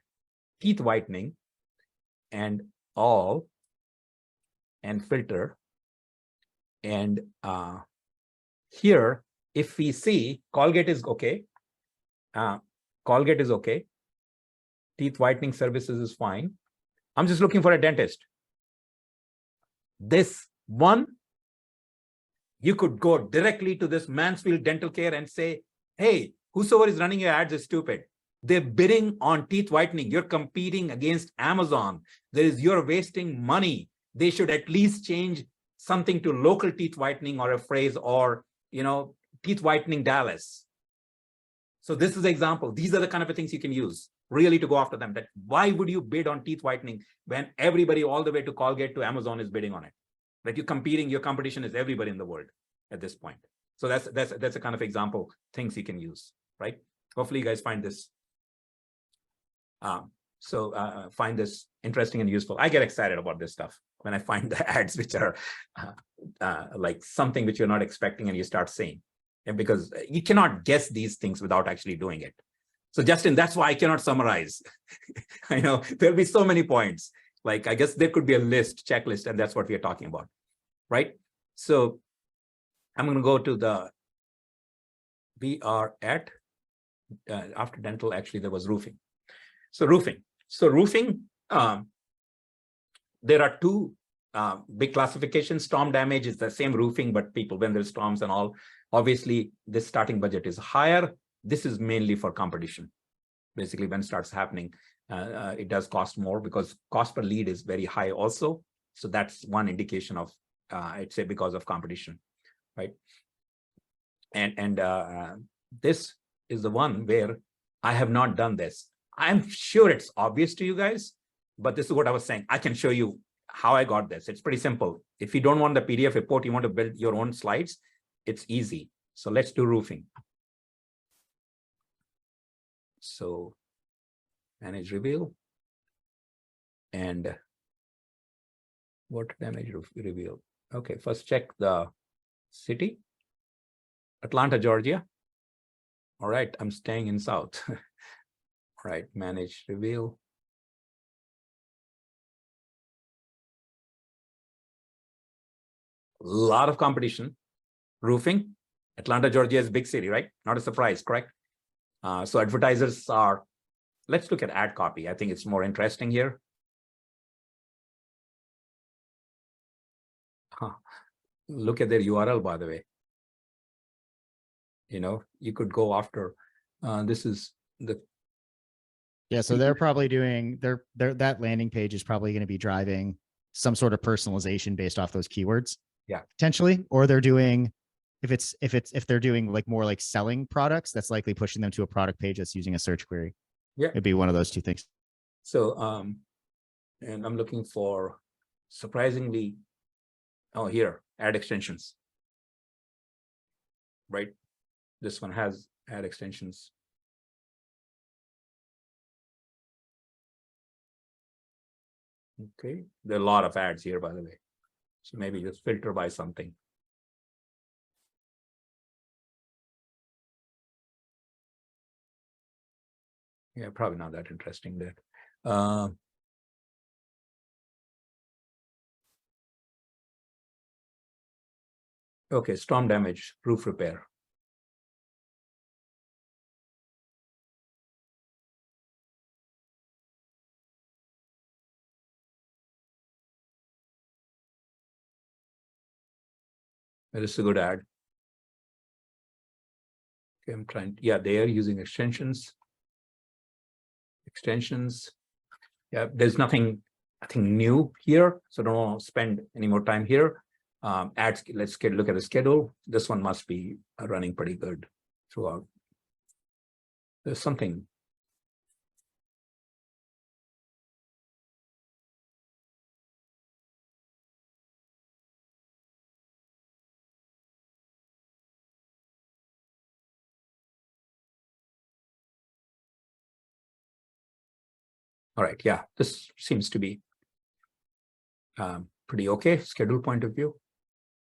teeth whitening and all and filter. And here, if we see Colgate is okay, teeth teeth whitening services is fine. I'm just looking for a dentist. This one, you could go directly to this Mansfield Dental Care and say, hey, whosoever is running your ads is stupid. They're bidding on teeth whitening. You're competing against Amazon. You're wasting money. They should at least change something to local teeth whitening or a phrase or, teeth whitening Dallas. So this is an example. These are the kind of things you can use really to go after them. That why would you bid on teeth whitening when everybody all the way to Colgate to Amazon is bidding on it? That you're competing, your competition is everybody in the world at this point. So that's a kind of example, things you can use, right? Hopefully you guys find this find this interesting and useful. I get excited about this stuff when I find the ads which are like something which you're not expecting and you start seeing. And because you cannot guess these things without actually doing it. So Justin, that's why I cannot summarize. I know there'll be so many points. Like, I guess there could be a checklist, and that's what we are talking about, right? So I'm going to go to we are at, after dental, actually, there was roofing. So roofing, there are two big classifications. Storm damage is the same roofing, but when there's storms and all, obviously this starting budget is higher. This is mainly for competition. Basically, when it starts happening, it does cost more because cost per lead is very high also. So that's one indication of, I'd say, because of competition, right? And this is the one where I have not done this. I'm sure it's obvious to you guys, but this is what I was saying. I can show you how I got this. It's pretty simple. If you don't want the PDF report, you want to build your own slides, it's easy. So let's do roofing. So manage reveal and water damage reveal. Okay, first check the city, Atlanta, Georgia. All right, I'm staying in South. All right, manage reveal. A lot of competition. Roofing, Atlanta, Georgia is a big city, right? Not a surprise, correct? So advertisers are, let's look at ad copy. I think it's more interesting here. Look at their URL, by the way. You could go after, this is the. Yeah, so they're probably doing, that landing page is probably going to be driving some sort of personalization based off those keywords. Yeah. Potentially, or they're doing, if they're doing like more like selling products, that's likely pushing them to a product page that's using a search query. Yeah. It'd be one of those two things. So, and I'm looking for, surprisingly, here, ad extensions. Right? This one has ad extensions. Okay, there are a lot of ads here, by the way. So maybe just filter by something. Yeah, probably not that interesting there. Okay, storm damage, roof repair. That is a good ad. Okay, I'm trying, yeah, they are using extensions. Yeah, there's nothing, I think, new here, so don't want to spend any more time here. Ads, let's look at the schedule. This one must be running pretty good throughout. There's something. All right, yeah, this seems to be pretty okay, schedule point of view.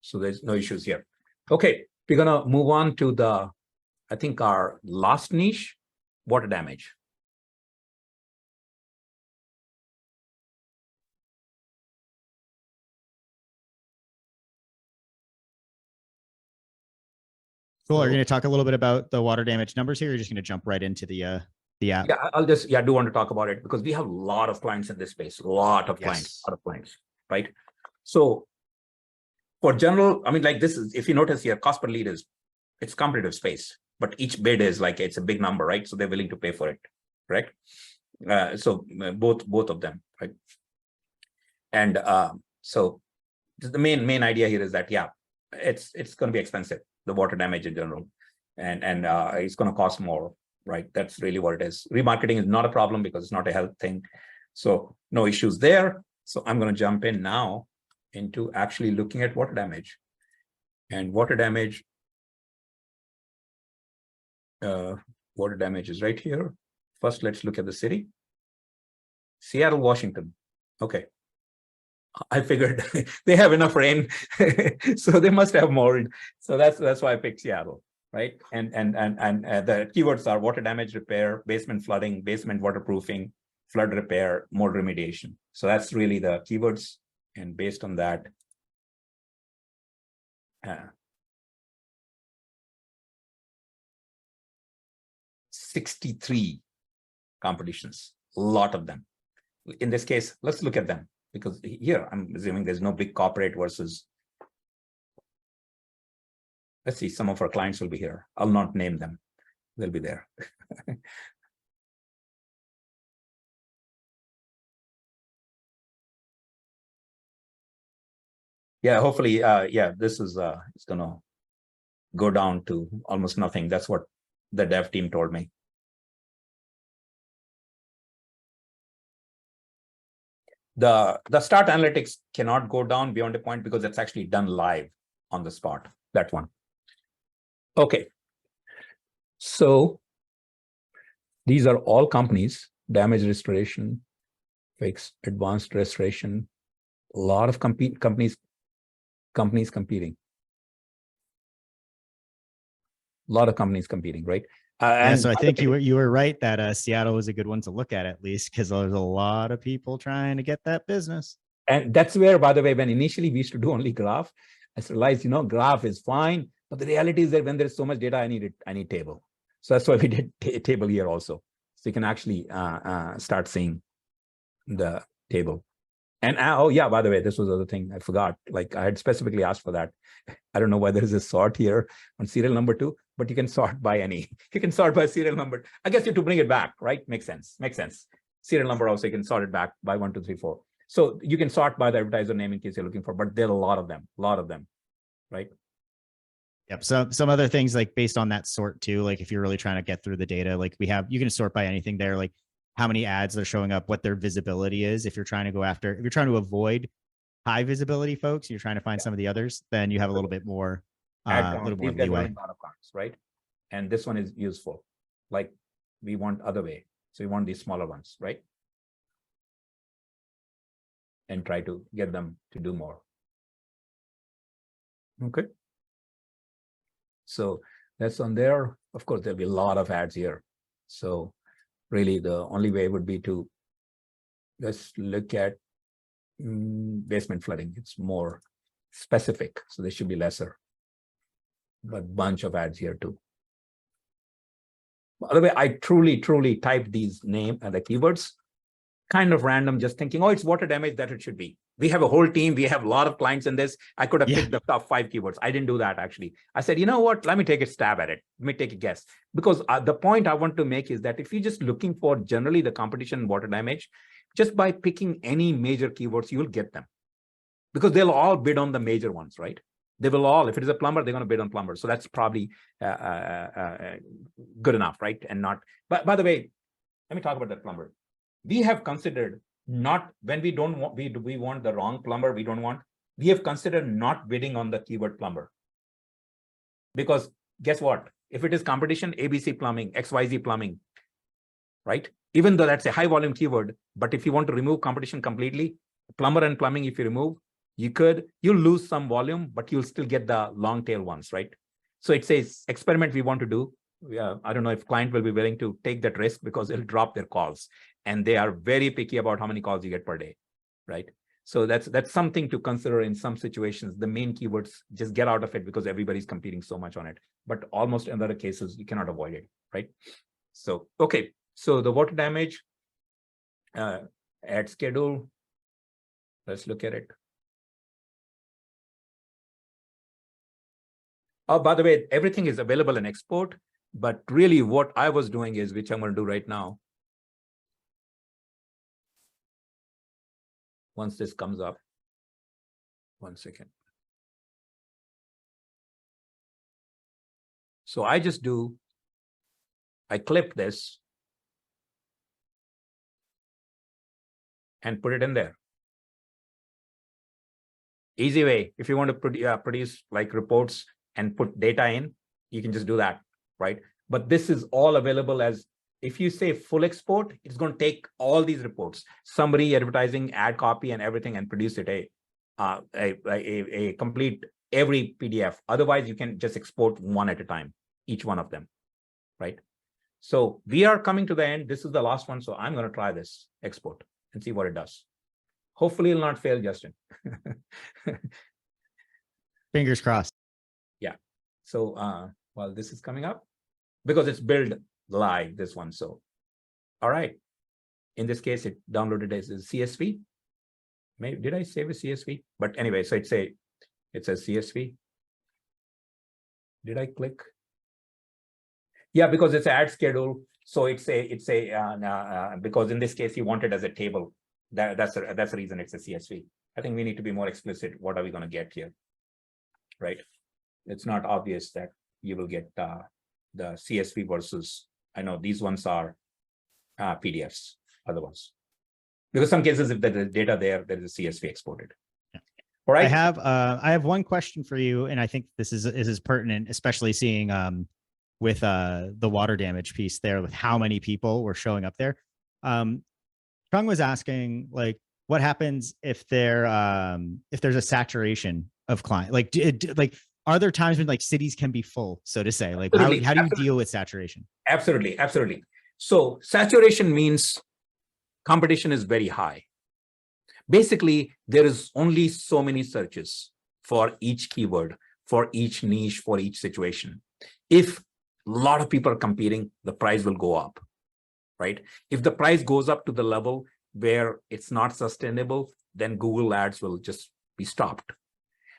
So there's no issues here. Okay, we're gonna move on to I think our last niche, water damage. Cool. Are you going to talk a little bit about the water damage numbers here? Or are you just going to jump right into the the app? Yeah, I'll just, do want to talk about it because we have a lot of clients in this space, a lot of clients, right? So for general, I mean, like this is, if you notice here, cost per lead is, it's competitive space, but each bid is like, it's a big number, right? So they're willing to pay for it, right? So both of them, right? And so the main idea here is that, it's going to be expensive, the water damage in general, and it's going to cost more, right? That's really what it is. Remarketing is not a problem because it's not a health thing, so no issues there. So I'm going to jump in now into actually looking at water damage. And water damage is right here. First, let's look at the city. Seattle, Washington. Okay. I figured they have enough rain, so they must have more. So that's why I picked Seattle, right? And the keywords are water damage repair, basement flooding, basement waterproofing, flood repair, mold remediation. So that's really the keywords, and based on that, 63 competitions, a lot of them. In this case, let's look at them, because here I'm assuming there's no big corporate versus. Let's see, some of our clients will be here. I'll not name them. They'll be there. Yeah, hopefully, this is it's gonna go down to almost nothing. That's what the dev team told me. The start analytics cannot go down beyond a point because it's actually done live on the spot, that one. Okay. So these are all companies: damage restoration, fix, advanced restoration, a lot of companies competing. A lot of companies competing, right? So I think you were right that Seattle was a good one to look at least, because there's a lot of people trying to get that business. And that's where, by the way, when initially we used to do only graph, I realized, graph is fine, but the reality is that when there's so much data, I need table. So that's why we did table here also. So you can actually start seeing the table. And oh yeah, by the way, this was the other thing I forgot. Like I had specifically asked for that. I don't know why there is a sort here on serial number 2, but you can sort by any. You can sort by serial number. I guess you have to bring it back, right? Makes sense. Serial number also, you can sort it back by 1, 2, 3, 4. So you can sort by the advertiser name in case you're looking for, but there are a lot of them, right? Yep. So some other things like based on that sort too, like if you're really trying to get through the data, like you can sort by anything there, like how many ads are showing up, what their visibility is. If you're trying to avoid high visibility folks, you're trying to find some of the others, then you have a little bit more, leeway. Right? And this one is useful. Like we want other way. So we want these smaller ones, right? And try to get them to do more. Okay. So that's on there. Of course, there'll be a lot of ads here. So really the only way would be to just look at basement flooding. It's more specific, so they should be lesser. But bunch of ads here too. By the way, I truly typed these name and the keywords kind of random, just thinking, oh, it's water damage, that it should be. We have a whole team. We have a lot of clients in this. I could have picked the top 5 keywords. I didn't do that, actually. I said, you know what? Let me take a stab at it. Let me take a guess. Because the point I want to make is that if you're just looking for generally the competition in water damage, just by picking any major keywords, you'll get them. Because they'll all bid on the major ones, right? They will all, if it is a plumber, they're going to bid on plumber. So that's probably good enough, right? And not, but by the way, let me talk about that plumber. We have considered not, when we don't want, we want the wrong plumber, we have considered not bidding on the keyword plumber. Because guess what? If it is competition, ABC plumbing, XYZ plumbing, right? Even though that's a high volume keyword, but if you want to remove competition completely, plumber and plumbing, if you remove, you'll lose some volume, but you'll still get the long tail ones, right? So it says experiment we want to do. I don't know if client will be willing to take that risk because it'll drop their calls. And they are very picky about how many calls you get per day, right? So that's something to consider in some situations. The main keywords, just get out of it because everybody's competing so much on it. But almost in other cases, you cannot avoid it, right? So, okay. So the water damage, ad schedule, let's look at it. Oh, by the way, everything is available in export, but really what I was doing is, which I'm going to do right now. Once this comes up, 1 second. So I clip this and put it in there. Easy way. If you want to produce like reports and put data in, you can just do that, right? But this is all available as, if you say full export, it's going to take all these reports, summary, advertising, ad copy, and everything, and produce it a complete every PDF. Otherwise, you can just export one at a time, each one of them, right? So we are coming to the end. This is the last one. So I'm going to try this export and see what it does. Hopefully it'll not fail, Justin. Fingers crossed. Yeah. So while this is coming up, because it's built live, this one. So, all right. In this case, it downloaded as a CSV. Maybe did I save a CSV? But anyway, so it says CSV. Did I click? Yeah, because it's an ad schedule. So it's a because in this case you want it as a table. That's the reason it's a CSV. I think we need to be more explicit. What are we going to get here? Right? It's not obvious that you will get the CSV versus, I know these ones are PDFs, other ones. Because some cases, if there's data there is a CSV exported. Yeah. All right. I have one question for you, and I think this is pertinent, especially seeing with the water damage piece there, with how many people were showing up there. Chung was asking, like, what happens if there's a saturation of client? Like, are there times when like cities can be full, so to say? Like, how do you deal with saturation? Absolutely, absolutely. So saturation means competition is very high. Basically, there is only so many searches for each keyword, for each niche, for each situation. If a lot of people are competing, the price will go up, right? If the price goes up to the level where it's not sustainable, then Google ads will just be stopped.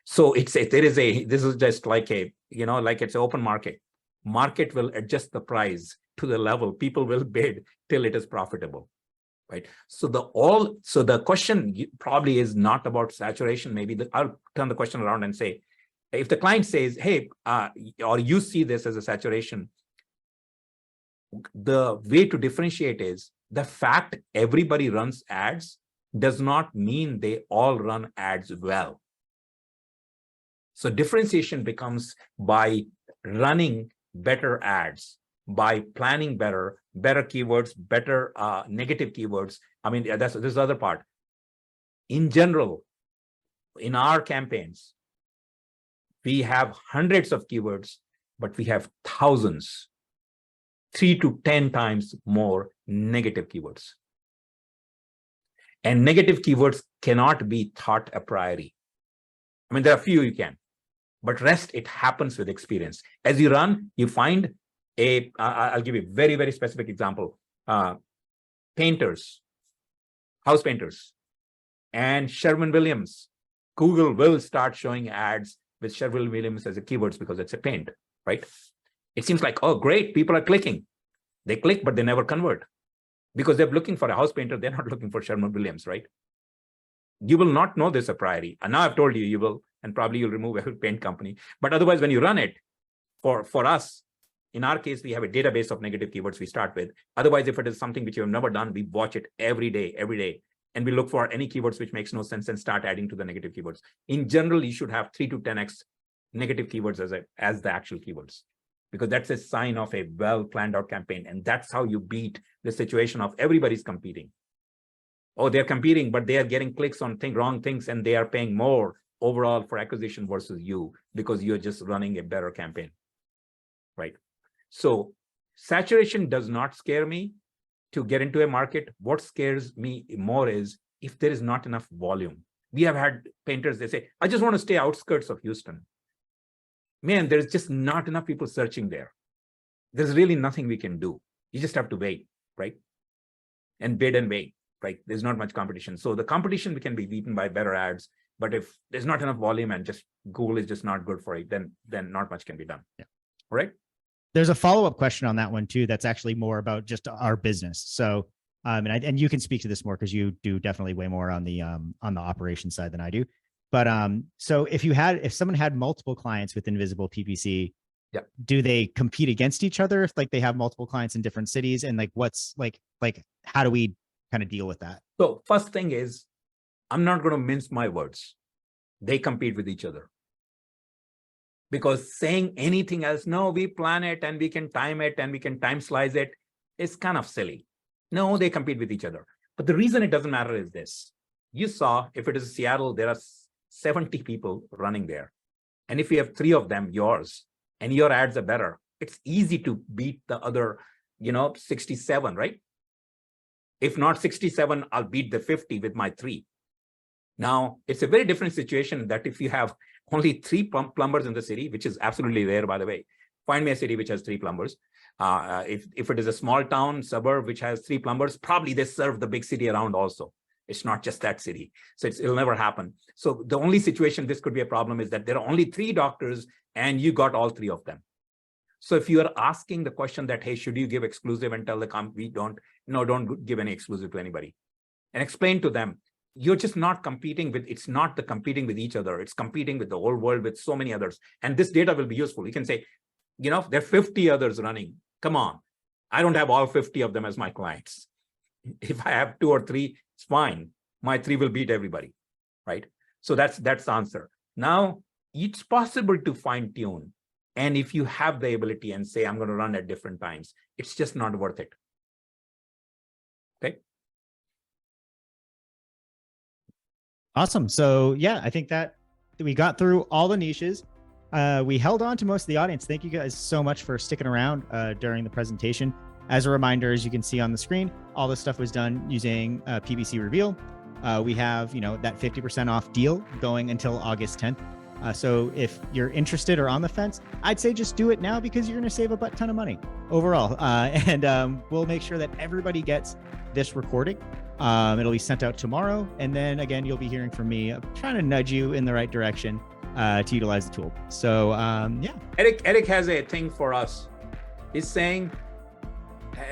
So this is just like like it's an open market. Market will adjust the price to the level people will bid till it is profitable, right? So the question probably is not about saturation. Maybe I'll turn the question around and say, if the client says, hey, or you see this as a saturation, the way to differentiate is the fact everybody runs ads does not mean they all run ads well. So differentiation becomes by running better ads, by planning better keywords, better negative keywords. I mean, this is the other part. In general, in our campaigns, we have hundreds of keywords, but we have thousands, 3 to 10 times more negative keywords. And negative keywords cannot be thought a priori. I mean, there are a few you can, but rest, it happens with experience. As you run, you find I'll give you a very, very specific example. Painters, house painters, and Sherwin-Williams. Google will start showing ads with Sherwin-Williams as a keywords because it's a paint, right? It seems like, oh, great, people are clicking. They click, but they never convert because they're looking for a house painter. They're not looking for Sherwin-Williams, right? You will not know this a priori. And now I've told you, you will, and probably you'll remove every paint company. But otherwise, when you run it, for us, in our case, we have a database of negative keywords we start with. Otherwise, if it is something which you have never done, we watch it every day. And we look for any keywords which makes no sense and start adding to the negative keywords. In general, you should have 3 to 10x negative keywords as the actual keywords, because that's a sign of a well planned out campaign. And that's how you beat the situation of everybody's competing. Oh, they're competing, but they are getting clicks on wrong things, and they are paying more overall for acquisition versus you because you're just running a better campaign, right? So saturation does not scare me to get into a market. What scares me more is if there is not enough volume. We have had painters, they say, I just want to stay outskirts of Houston. Man, there's just not enough people searching there. There's really nothing we can do. You just have to wait, right? And bid and wait, right? There's not much competition. So the competition can be beaten by better ads. But if there's not enough volume and just Google is just not good for it, then not much can be done. Yeah. Right. There's a follow-up question on that one too. That's actually more about just our business. So, and you can speak to this more because you do definitely way more on the operation side than I do. But so if someone had multiple clients with Invisible PPC, yeah, do they compete against each other if like they have multiple clients in different cities? And like what's like how do we kind of deal with that? So first thing is, I'm not going to mince my words. They compete with each other. Because saying anything else, no, we plan it and we can time it and we can time slice it, is kind of silly. No, they compete with each other. But the reason it doesn't matter is this. You saw, if it is Seattle, there are 70 people running there. And if you have 3 of them, yours, and your ads are better, it's easy to beat the other, 67, right? If not 67, I'll beat the 50 with my 3. Now, it's a very different situation that if you have only 3 plumbers in the city, which is absolutely rare, by the way. Find me a city which has 3 plumbers. If it is a small town, suburb, which has 3 plumbers, probably they serve the big city around also. It's not just that city. So it'll never happen. So the only situation this could be a problem is that there are only 3 doctors and you got all 3 of them. So if you are asking the question that, hey, should you give exclusive and tell the we don't give any exclusive to anybody. And explain to them, you're just not competing with, it's not the competing with each other. It's competing with the whole world with so many others. And this data will be useful. You can say, there are 50 others running. Come on. I don't have all 50 of them as my clients. If I have 2 or 3, it's fine. My 3 will beat everybody, right? So that's the answer. Now, it's possible to fine tune. And if you have the ability and say, I'm going to run at different times, it's just not worth it. Okay. Awesome. So yeah, I think that we got through all the niches. We held on to most of the audience. Thank you guys so much for sticking around during the presentation. As a reminder, as you can see on the screen, all this stuff was done using PPC Reveal. We have, that 50% off deal going until August 10th. So if you're interested or on the fence, I'd say just do it now because you're going to save a butt ton of money overall. And we'll make sure that everybody gets this recording. It'll be sent out tomorrow. And then again, you'll be hearing from me trying to nudge you in the right direction to utilize the tool. So yeah. Eric has a thing for us. He's saying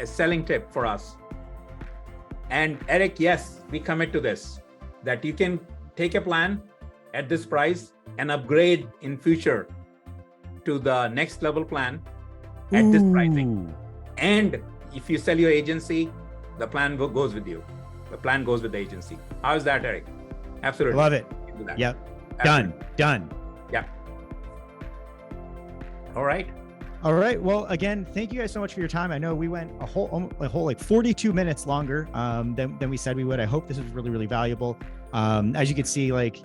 a selling tip for us. And Eric, yes, we commit to this, that you can take a plan at this price and upgrade in future to the next level plan at this pricing. And if you sell your agency, the plan goes with you. The plan goes with the agency. How is that, Eric? Absolutely. Love it. Yep. Done. Yeah. All right. Well, again, thank you guys so much for your time. I know we went a whole like 42 minutes longer than we said we would. I hope this was really, really valuable. As you can see, like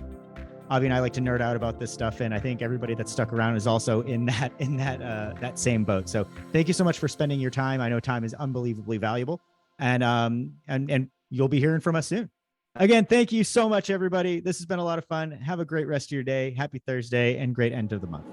Avi and I like to nerd out about this stuff, and I think everybody that's stuck around is also in that same boat. So thank you so much for spending your time. I know time is unbelievably valuable, and you'll be hearing from us soon. Again, thank you so much, everybody. This has been a lot of fun. Have a great rest of your day. Happy Thursday and great end of the month.